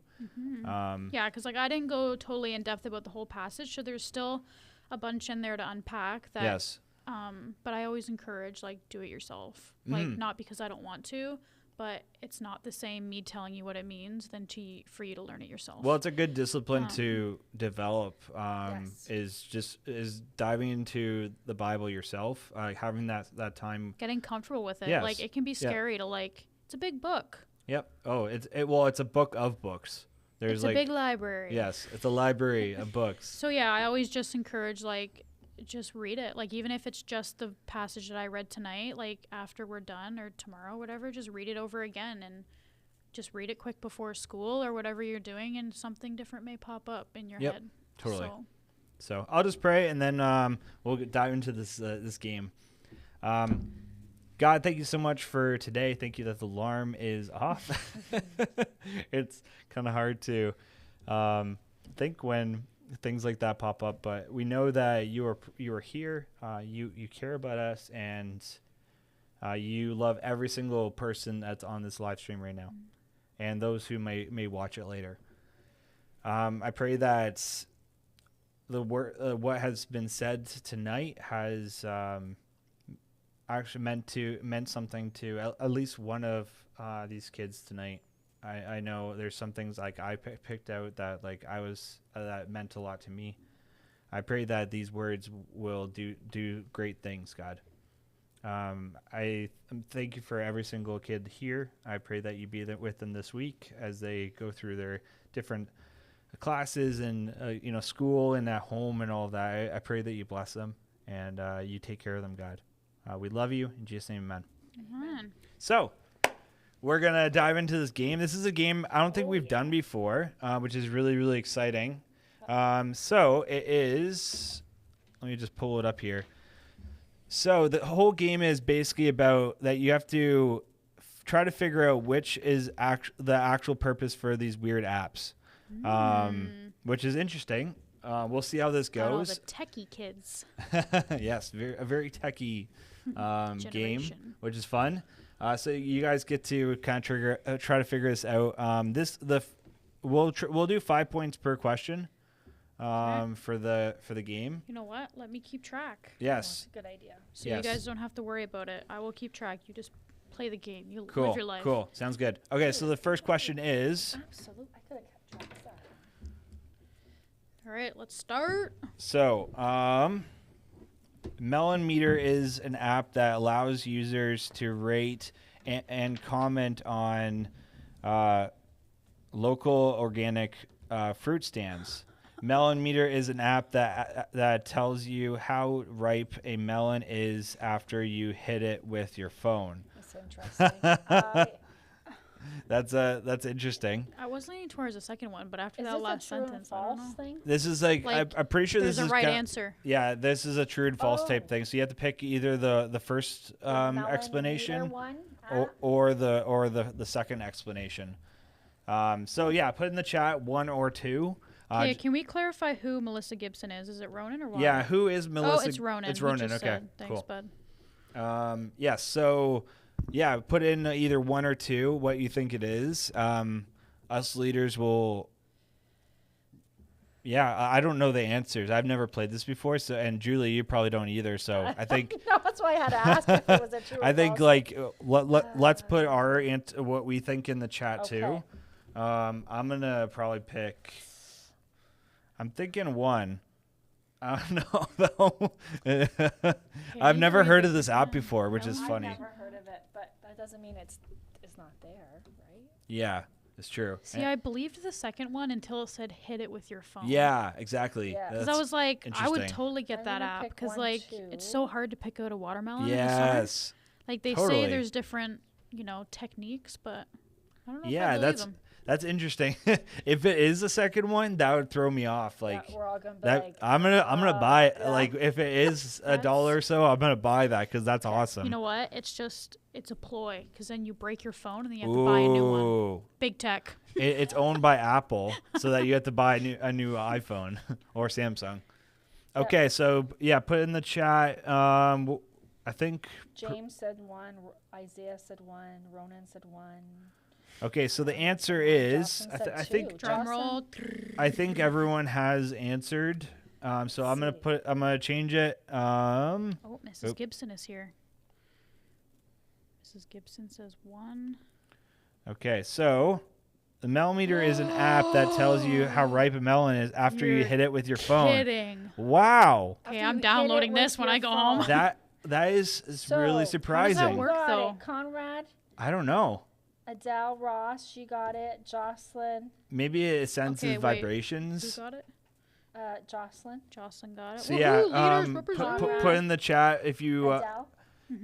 Yeah, because like I didn't go totally in depth about the whole passage, so there's still a bunch in there to unpack. That, Yes. But I always encourage like do it yourself. Like not because I don't want to, but it's not the same me telling you what it means than for you to learn it yourself. Well, it's a good discipline to develop. Yes. Is diving into the Bible yourself, having that time. Getting comfortable with it. Yes. Like it can be scary to like. It's a big book. Yep. Oh, it's a book of books. There's It's like a big library. yes, it's a library of books. So yeah, I always just encourage like just read it. Like even if it's just the passage that I read tonight, like after we're done or tomorrow, whatever, just read it over again and just read it quick before school or whatever you're doing, and something different may pop up in your Yep, head. totally. So, So I'll just pray, and then we'll dive into this game. God, thank you so much for today. Thank you that the alarm is off. It's kind of hard to think when things like that pop up, but we know that you are here. You care about us, and you love every single person that's on this live stream right now, and those who may watch it later. I pray that the what has been said tonight has actually meant something to at least one of these kids tonight. I know there's some things like I picked out that like that meant a lot to me. I pray that these words will do great things, God. I thank you for every single kid here. I pray that you be with them this week as they go through their different classes and school and at home and all of that. I pray that you bless them and you take care of them, God. We love you. In Jesus' name, amen. amen. So we're going to dive into this game. This is a game I don't think we've done before, which is really, really exciting. So it is, let me just pull it up here. So the whole game is basically about that you have to try to figure out which is the actual purpose for these weird apps, which is interesting. We'll see how this Got all goes. the techie kids. Yes, a very techie game, Generation. which is fun. So you guys get to kind of try to figure this out. We'll do 5 points per question for the game. You know what? Let me keep track. Yes. That's a good idea. So Yes. you guys don't have to worry about it. I will keep track. You just play the game. You Cool. live your life. Cool. Sounds good. Okay, so the first question is, Absolutely. I could have kept track of that. All right, let's start. so Melon Meter is an app that allows users to rate and comment on local organic fruit stands. Melon Meter is an app that tells you how ripe a melon is after you hit it with your phone. That's interesting. That's interesting. I was leaning towards the second one, but after Is that this last a true and sentence, I don't false know. thing? This is like I'm pretty sure There's this a is right kind answer. Yeah, this is a true and false type Oh. thing. So you have to pick either the first The melon meter explanation one or, app? or the second explanation. So yeah, put in the chat 1 or 2. Okay, can we clarify who Melissa Gibson is? Is it Ronan or what? Yeah, who is Melissa? Oh, it's Ronan. It's He Ronan. just Okay, said. Thanks, cool. bud. Yes. So yeah, put in either 1 or 2 what you think it is. Us leaders will. Yeah, I don't know the answers. I've never played this before. So, and Julie, you probably don't either. So I think. No, that's why I had to ask if it was a true or I think false. like let's put our what we think in the chat too. Okay. I'm gonna probably pick. I'm thinking 1. I don't know though. I've you never read heard it of this app again? before, which No, is I've funny. never heard of it, but that doesn't mean it's not there, right? Yeah, it's true. See, I believed the second one until it said hit it with your phone. Yeah, exactly. Yeah. Because I was like, I would interesting. totally get I'm that gonna app pick because 1, like 2. it's so hard to pick out a watermelon. in the summer. Yes. Like they Totally. say there's different techniques, but I don't know Yeah, if I believe them. that's interesting. If it is the second one, that would throw me off. Like Yeah, we're all gonna be that, like, I'm gonna buy it. yeah. Like if it is $1 or so, I'm gonna buy that because that's awesome. You know what? It's a ploy because then you break your phone and then you have to buy a new one. Ooh. Big tech. It's owned by Apple, so that you have to buy a new iPhone or Samsung. Yeah. Okay, so yeah, put in the chat. I think. James said one, Isaiah said one, Ronan said one. Okay, so the answer is Jocelyn said I two. think Drum Jocelyn? roll. I think everyone has answered. So I'm gonna change it. Oh, Mrs. Oop. Gibson is here. Mrs. Gibson says 1. Okay, so the Melmeter is an app that tells you how ripe a melon is after you You're hit it with your phone. Kidding. Wow, After Okay, you I'm hit downloading it this with when your I go phone. home. that is So, how really does that surprising. work? Got though? it. Conrad, I don't know. Adele Ross, she got it. Jocelyn, Maybe it senses Okay, wait. vibrations. Who got it? Jocelyn, Jocelyn got it. So Woohoo, yeah, leaders put, represent. put in the chat if you Adele.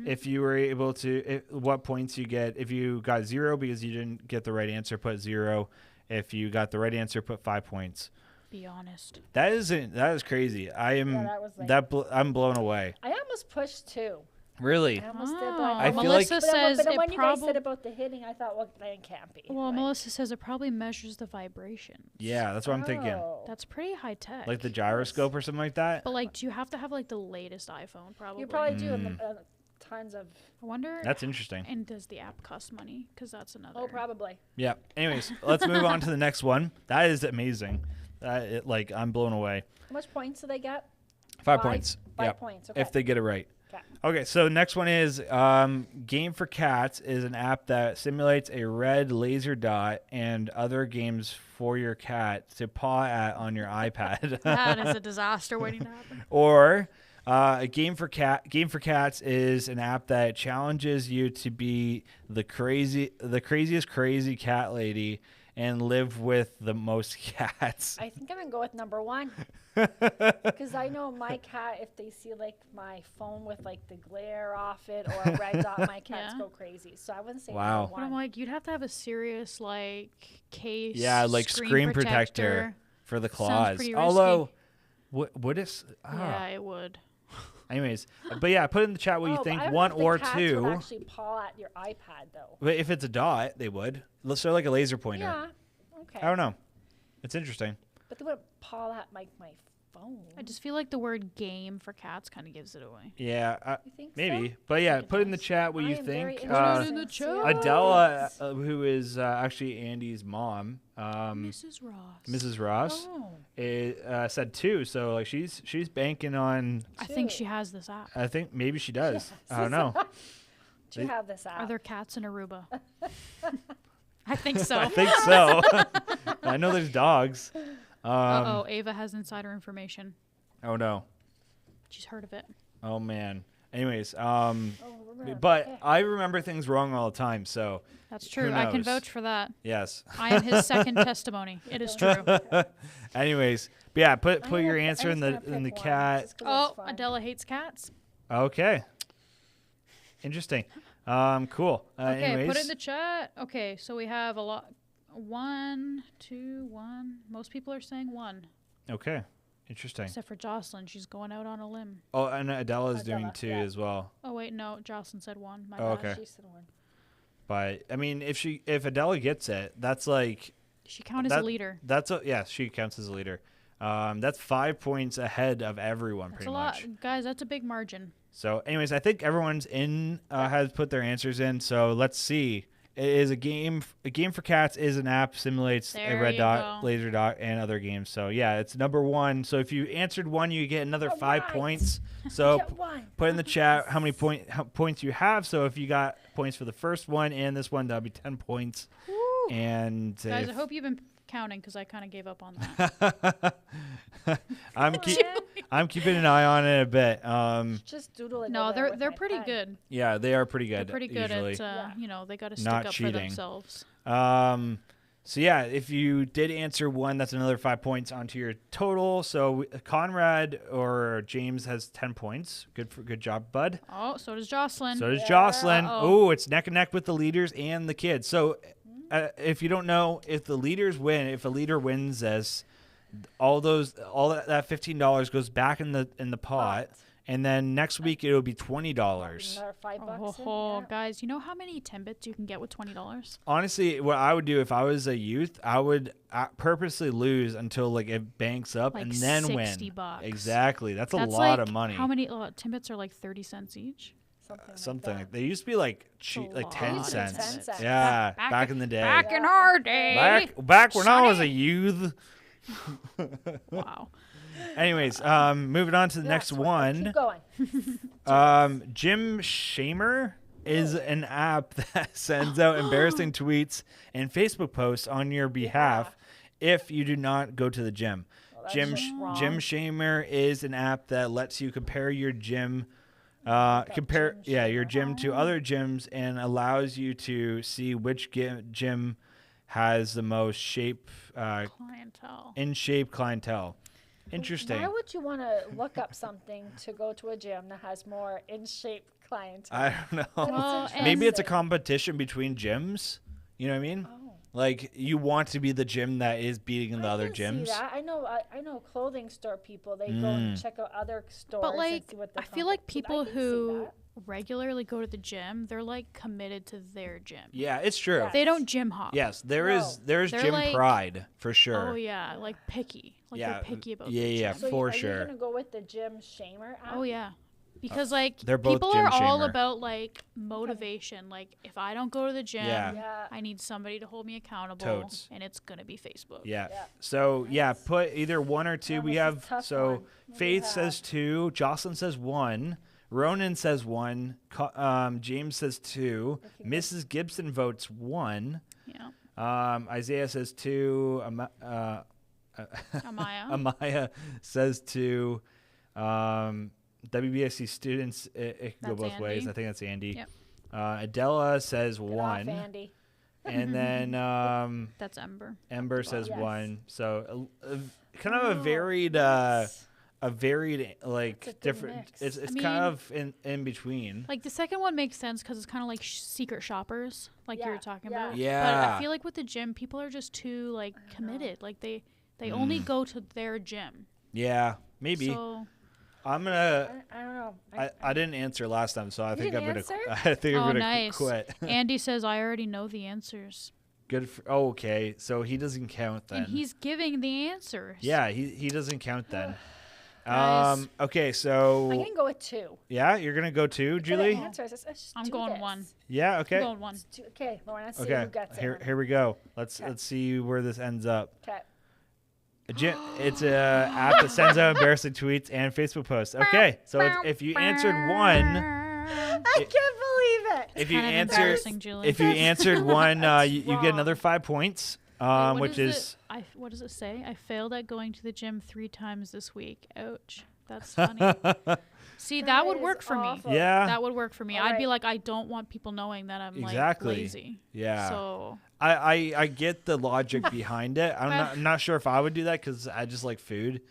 if you were able to what points you get. If you got 0 because you didn't get the right answer, put 0. If you got the right answer, put 5 points. Be honest. That is crazy. I am Yeah, that was like- I'm blown away. I almost pushed 2. Really? I almost did, but Oh, I feel Melissa like- says but it when you guys said probably. about the hitting, I thought, well, that can't be. Well, Like, Melissa says it probably measures the vibrations. Yeah, that's what I'm thinking. oh. That's pretty high tech. Like the gyroscope or something like that. But like, do you have to have like the latest iPhone? Probably. You probably do in Mm. the, tons of. I wonder. That's interesting. And does the app cost money? Because that's another. Oh, probably. Yeah. Anyways, let's move on to the next one. That is amazing. I'm blown away. How much points do they get? 5 points. 5 Yeah. points. Okay. If they get it right. Okay. Okay, so next one is Game for Cats is an app that simulates a red laser dot and other games for your cat to paw at on your iPad. That is a disaster waiting to happen. Or a Game for Cats is an app that challenges you to be the craziest crazy cat lady and live with the most cats. I think I'm gonna go with number 1 because I know my cat. If they see like my phone with like the glare off it or a red dot, my cats Yeah. go crazy. So I wouldn't say Wow. number But I'm 1. like, you'd have to have a serious like case. Yeah, like screen protector for the Sounds claws. pretty risky. Although, what is? Yeah, it would. Anyways, but yeah, put in the chat what you Oh, think, but I don't one know if the or cats two. Would actually paw at your iPad though. But if it's a dot, they would. Let's show like a laser pointer. Yeah. Okay. I don't know. It's interesting. But they wouldn't paw at my phone. I just feel like the word game for cats kind of gives it away. Yeah, You think maybe. so? But yeah, think it put in the does. chat what I you am very think. interested in the to see chat. how it Adela, is. who is actually Andy's mom, Mrs. Ross. Mrs. Ross, Oh. said 2. So like she's banking on. I think Two. she has this app. I think maybe she does. I don't know. Do you have this app? Are there cats in Aruba? I think so. I think so. I know there's dogs. Uh-oh, Ava has insider information. Oh no. She's heard of it. Oh man. Anyways, Oh, remember. but Okay. I remember things wrong all the time. So That's true. I can knows? vouch for that. yes. I am his second testimony. It is true. Anyways, but yeah, put I'm your gonna- answer I'm in just the gonna pick one, cat. just 'cause Oh, it's fun. Adela hates cats. Okay. Interesting. Cool. Okay, Anyways, put it in the chat. Okay, so we have a lot. 1, 2, 1. Most people are saying 1, okay. Interesting. except for Jocelyn. She's going out on a limb. Oh, and Adela's doing Adela, 2 yeah. as well. Oh wait, no, Jocelyn said 1. My Oh, bad. okay. She said one. But I mean, if Adela gets it, that's like She counted as That- a leader. yeah, she counts as a leader. That's 5 points ahead of everyone, That's pretty a much. lot, guys. That's a big margin. So, anyways, I think everyone's has put their answers in. So let's see. It is a game for cats is an app simulates a There red you dot, go. laser dot, and other games. So yeah, it's number 1. So if you answered 1, you get another 5 Alright. points. So Get one. put in the chat how many points you have. So if you got points for the first one and this one, that'll be 10 points. Woo. And Guys, I if- hope you've been counting because I kind of gave up on that. I'm keeping an eye on it a bit. Just doodling. No, over there they're with my pretty pen. good. Yeah, they are pretty They're good. pretty good usually. at Yeah. they got to stick Not up cheating. for themselves. So yeah, if you did answer one, that's another 5 points onto your total. So Conrad or James has 10 points. Good job, bud. Oh, so does Jocelyn. So does Jocelyn. Uh-oh. Oh, it's neck and neck with the leaders and the kids. So if you don't know, if the leaders win, if a leader wins this, all that $15 goes back in the pot, and then next week it'll be $20. Another $5 in, Oh, yeah. guys, you know how many Timbits you can get with $20? Honestly, what I would do if I was a youth, I would purposely lose until like it banks up Like and then $60 win. bucks. Exactly, that's a That's lot like, of money. How many Timbits are like 30 cents each? Something like like they used to be like cheap, a like lot 10 of cents. 10 cents. Yeah, back in the day. Back in our day. Back when I was a Sonny. youth. Wow. Anyways, moving on to the next Keep one. going. Jim Shamer is an app that sends out embarrassing tweets and Facebook posts on your behalf if you do not go to the gym. that's Jim just wrong. Shamer is an app that lets you compare your gym your gym to other gyms and allows you to see which gym has the most Clientele. in shape clientele. Interesting. Why would you want to look up something to go to a gym that has more in shape clientele? I don't know. Well, and- Maybe it's a competition between gyms. You know what I mean? Oh. Like you want to be the gym that is beating the other I can gyms. see that. I know clothing store people. They go and check out other stores. But and like, see what I they're feel like competing people with. I can see who that. regularly go to the gym, they're like committed to their gym. Yeah, it's true. Yeah. They don't gym hop. Yes, No. there's They're gym like- pride for sure. Oh yeah, like picky. Like Yeah, they're picky about yeah, their yeah. gym. So for are sure. you gonna go with the Jim Shamer app? Oh yeah. Because like they're both people gym are all shamer. about like motivation. Like if I don't go to the gym, Yeah. Yeah. I need somebody to hold me accountable, Totes. and it's gonna be Facebook. Yeah. Yeah. So yeah, put either one or two. Yeah, We this is a have tough so one. What do we Faith have? says 2, Jocelyn says 1, Ronan says 1, James says 2, Mrs. Gibson votes 1, Yeah. Isaiah says 2, Amaya. Amaya says 2, WBSC students, it can go That's both ways. Andy. I think that's Andy. Yep. Adela says Get off, 1, Andy. and then That's Ember. Ember says Yes. 1. So kind of a Oh, varied nice. like It's a good different. mix. It's I kind mean, of in between. Like the second one makes sense because it's kind of like secret shoppers, like you were Yeah, talking yeah. about. But Yeah. I feel like with the gym, people are just too like committed. Like they only go to their gym. Yeah, maybe. So I'm gonna. I don't know. I didn't answer last time, so I think I'm didn't gonna. answer? I think I'm oh, gonna nice. quit. Andy says I already know the answers, Good. Oh, okay. So he doesn't count then. and he's giving the answers. Yeah, he doesn't count then. Guys. Okay, I'm so gonna go with 2. yeah, you're gonna go 2, For the Julie. answers, let's just I'm do going this. 1. Yeah. Okay. I'm going 1. Okay, Lauren, let's see Okay. who gets Here it. here we go. Let's Okay. see where this ends up. Okay. It's a app that sends out embarrassing tweets and Facebook posts. Okay, so if you answered 1, I can't believe it. if you kind of answered embarrassing, Julie. if you answered 1, you get wrong. another 5 points, Wait, which is what does it say? I failed at going to the gym 3 times this week. Ouch. That's funny. See, that would is work for me. awful. yeah, That would work for me. All I'd be right. like, I don't want people knowing that I'm Exactly. like lazy. yeah. So I get the logic behind it. I'm not sure if I would do that because I just like food.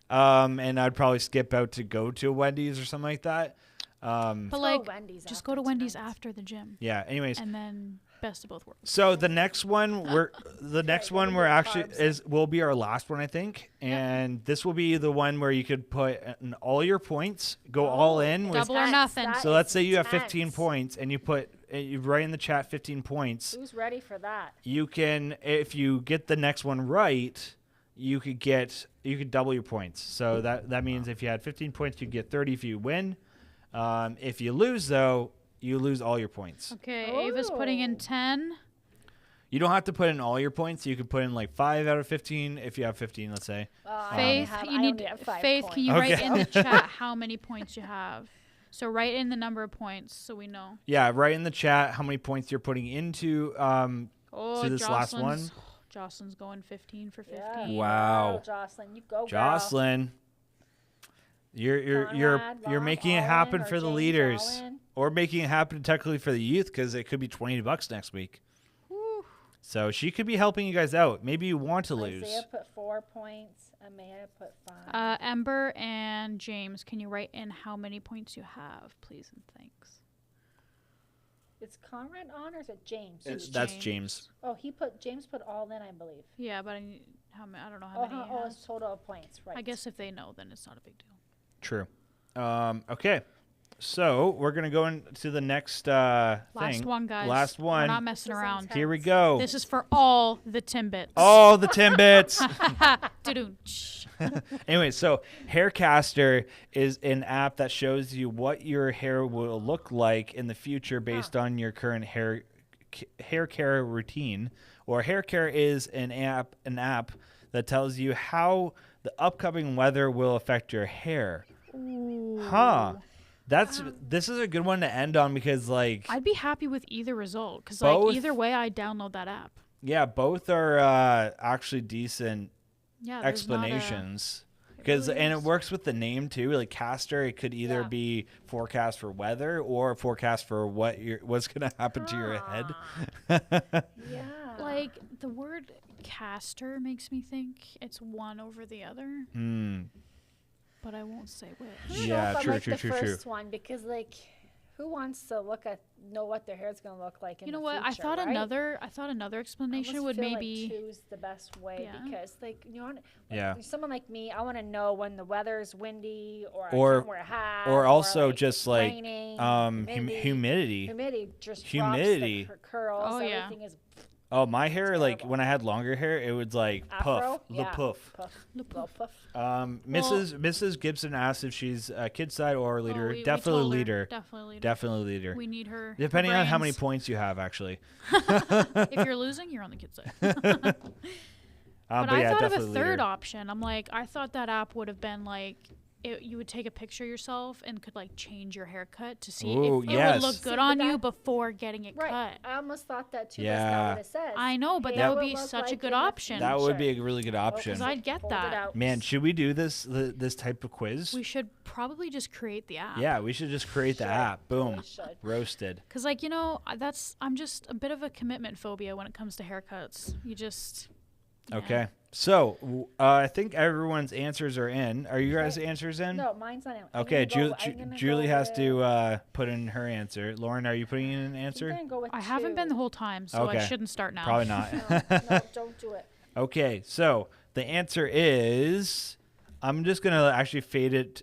And I'd probably skip out to go to a Wendy's or something like that. but Let's go like Wendy's just after go to Wendy's tonight. after the gym. Yeah. Anyways, And then best of both worlds. so the next one we're actually carbs will be our last one, I think, and this will be the one where you could put in all your points, go all in with. Double or Intense. nothing. That So is let's say you have 15 intense. points and you write in the chat 15 points. Who's ready for that? You can, if you get the next one right, you could double your points. So that means if you had 15 points, you'd get 30 if you win. If you lose though, you lose all your points. Okay, Ava's putting in Oh. 10. You don't have to put in all your points. You could put in like 5 out of 15 if you have 15, let's say. Faith, you need Faith. Can you write Okay. in the chat how many points you have? So write in the number of points so we know. Yeah, write in the chat how many points you're putting into Oh, to this last one. Jocelyn's going 15 for 15. Yeah. Wow. Jocelyn, you go, girl. Jocelyn. You're Conrad, making it all happen in, or for the James, leaders, all in. or making it happen technically for the youth because it could be $20 next week. Whew. So she could be helping you guys out. Maybe you want to lose. Isaiah put 4 points. Amanda put 5. Ember and James, can you write in how many points you have, please and thanks? It's Conrad on or is it James? That's James. Oh, James put all in, I believe. Yeah, but I don't know how many. He Oh, has. it's total of points, right? I guess if they know, then it's not a big deal. True. Okay. So we're gonna go into the next thing. Last one, guys. Last We're one. not messing This is around. intense. Here we go. This is for all the Timbits. Oh, the Timbits. Doo-doo-ch. Anyway, so Haircaster is an app that shows you what your hair will look like in the future based on your current hair care routine. Or Hair Care is an app that tells you how the upcoming weather will affect your hair. Huh. This is a good one to end on because like I'd be happy with either result because Both- like either way, I'd download that app. yeah, both are actually decent Yeah, there's not a- explanations. it Because really and it is. works with the name too. Like Caster, it could either Yeah. be forecast for weather or forecast for what's gonna happen to your head. Yeah. Like the word caster makes me think it's one over the other, Hmm. but I won't say which. I don't know Yeah, if I true, like true, the true, true. first one because like, who wants to know what their hair's gonna look like in You know the what? future, I thought right? another I explanation almost would feel maybe. like two's the best way Yeah. because like Yeah. someone like me, I want to know when the weather's windy or I Or- can't wear a hat or also like, just like raining, humidity. humidity just Humidity. drops the curls. Oh, yeah. Everything is Oh, my hair, like terrible. when I had longer hair, it would like afro. puff, Yeah. the puff. Little puff. Mrs. Gibson asked if she's a kid side or a leader. Oh, we Definitely told her. leader. Definitely leader. Definitely leader. We need her. Depending on how many brains. points you have, actually. If you're losing, you're on the kid side. But I yeah, thought of a definitely third leader. option. I'm like, I thought that app would have been like, you would take a picture of yourself and could like change your haircut to see Ooh, if it yes. would look See, good but on you that- before getting it Right. cut. I almost thought that too. Yeah. That's not what it says. I know, but Hair that would will be look such a like good in the option. That would be future. a really good option. Because I'd get Hold it that. out. Man, should we do this type of quiz? We should probably just create the app. Yeah, we should just create the Should. app. Boom. Really should. Roasted. Because like I'm just a bit of a commitment phobia when it comes to haircuts. You just. yeah. Okay. So, I think everyone's answers are in. Are you guys' answers in? No, mine's not in. I'm Okay, gonna go- I'm gonna Julie go has with- to put in her answer. Lauren, are you putting in an I'm answer? gonna go with I haven't been the whole time, so I Okay. shouldn't start now. Probably not. No, don't do it. Okay, so the answer is I'm just going to actually fade it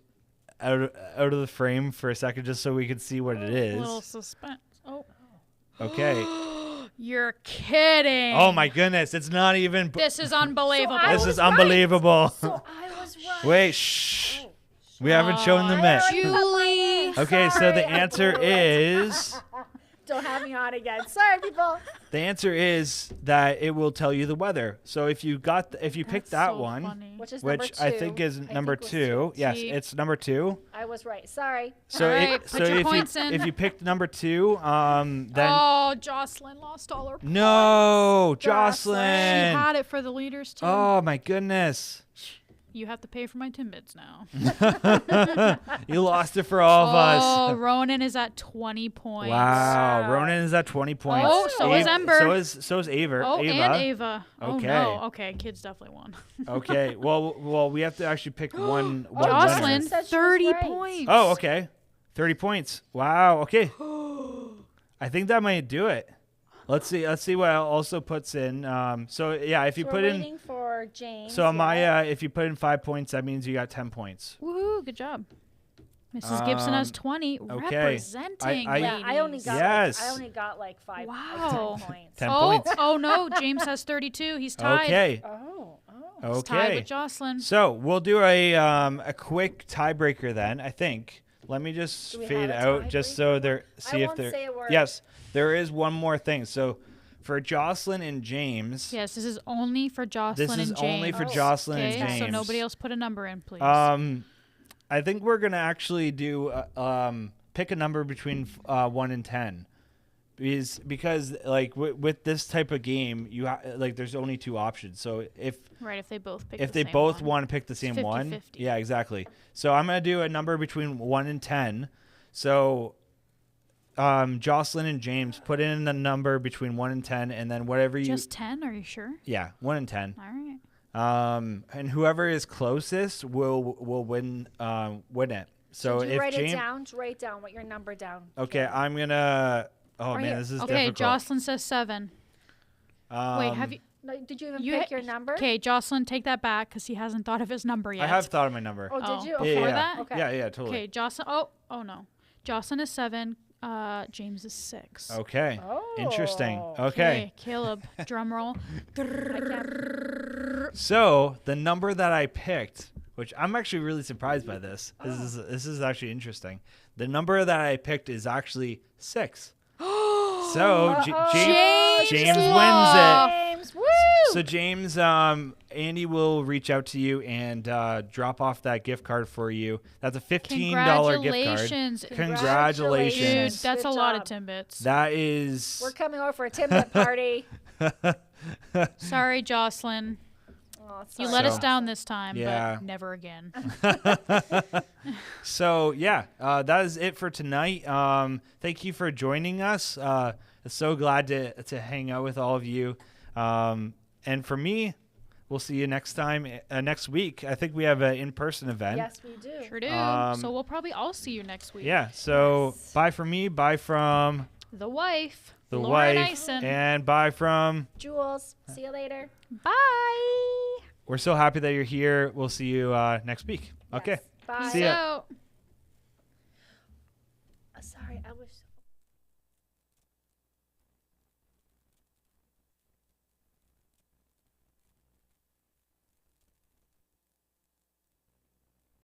out of the frame for a second just so we can see what it A little is. suspense. Oh. Okay. You're kidding. Oh my goodness, it's not even This is unbelievable. I This was is right. unbelievable. So I was right. Wait, shh. We haven't shown them I it. already put my name. Okay, so Sorry, the I answer blew it. is Don't have me on again. Sorry, people. the answer is that it will tell you the weather. So if you picked that so one, funny. Which is number which two. I think is number was 2. Yes, See? it's number 2. I was right. Sorry. So All right, put your points in. if you picked number 2, then Oh, Jocelyn lost all her points. no, She Jocelyn. had it for the leaders too. Oh my goodness. You have to pay for my Timbits now. You lost it for all of us. Oh, Ronan is at 20 points. Wow, Ronan is at 20 points. Oh, so is Ember. So is Ava. Oh, Ava. and Ava. Oh Okay. no. Okay, kids definitely won. Okay. Well, we have to actually pick one Jocelyn, winner. said she was 30 right. points. Oh, okay. 30 points. Wow. Okay. I think that might do it. Let's see what it also puts in. So yeah, if you So put we're in, waiting for James. so yeah. Amaya, if you put in 5 points, that means you got 10 points. Woohoo, good job. Mrs. Gibson has 20. okay. Representing. I- Yeah, I only got. Yes. I only got like 5. Wow. 10 points. 10 Oh, points. oh no, James has 32. He's tied. Okay. Oh. He's tied Okay. with Jocelyn. So we'll do a quick tiebreaker then. I think. Let me just Do we fade have a out just so there. See if won't there. say a word. Yes, there is one more thing. So for Jocelyn and James. Yes, this is only for Jocelyn This is and James. only for Oh. Jocelyn Okay, and James. so nobody else put a number in, please. I think we're gonna actually do pick a number between 1 and 10, because like with this type of game, like there's only 2 options. So if right, if they both pick if the they same both one. want to pick the same one, 50-50. yeah, exactly. So I'm gonna do a number between 1 and 10. So Jocelyn and James, put in a number between 1 and 10, and then whatever you. Just 10? Are you sure? Yeah, 1 and 10. All right. And whoever is closest will win it. So Did you if write James, it down? Write down what your number down. okay, I'm gonna. Oh Right man, here. this is Okay, difficult. Jocelyn says 7. Wait, have you? No, did you even You pick your number? Okay, Jocelyn, take that back because he hasn't thought of his number yet. I have thought of my number. Oh, did you? Oh, Okay. before yeah, that? Okay. Yeah, totally. Okay, Jocelyn. Oh no. Jocelyn is 7. James is 6. Okay. Oh. Interesting. Okay. Caleb, drum roll. So the number that I picked, which I'm actually really surprised by this. This is actually interesting. The number that I picked is actually 6. So James wins it. James, woo! So James, Andy will reach out to you and drop off that gift card for you. That's a $15 gift card. Congratulations. Congratulations. Dude, that's Good a lot of job. Timbits. That is. We're coming over for a Timbit party. Sorry, Jocelyn. Oh, You sorry. let us So- down this time, Yeah. but never again. So yeah, that is it for tonight. Thank you for joining us. So glad to hang out with all of you. And for me, we'll see you next time next week. I think we have an in-person event. Yes, we do. Sure do. Um, So we'll probably all see you next week. Yeah. So Yes. bye from me. Bye from The wife. the Laura wife. Nyson. And bye from. Jules, see you later. Bye. We're so happy that you're here. We'll see you next week. Okay. Yes. Bye. See ya. So-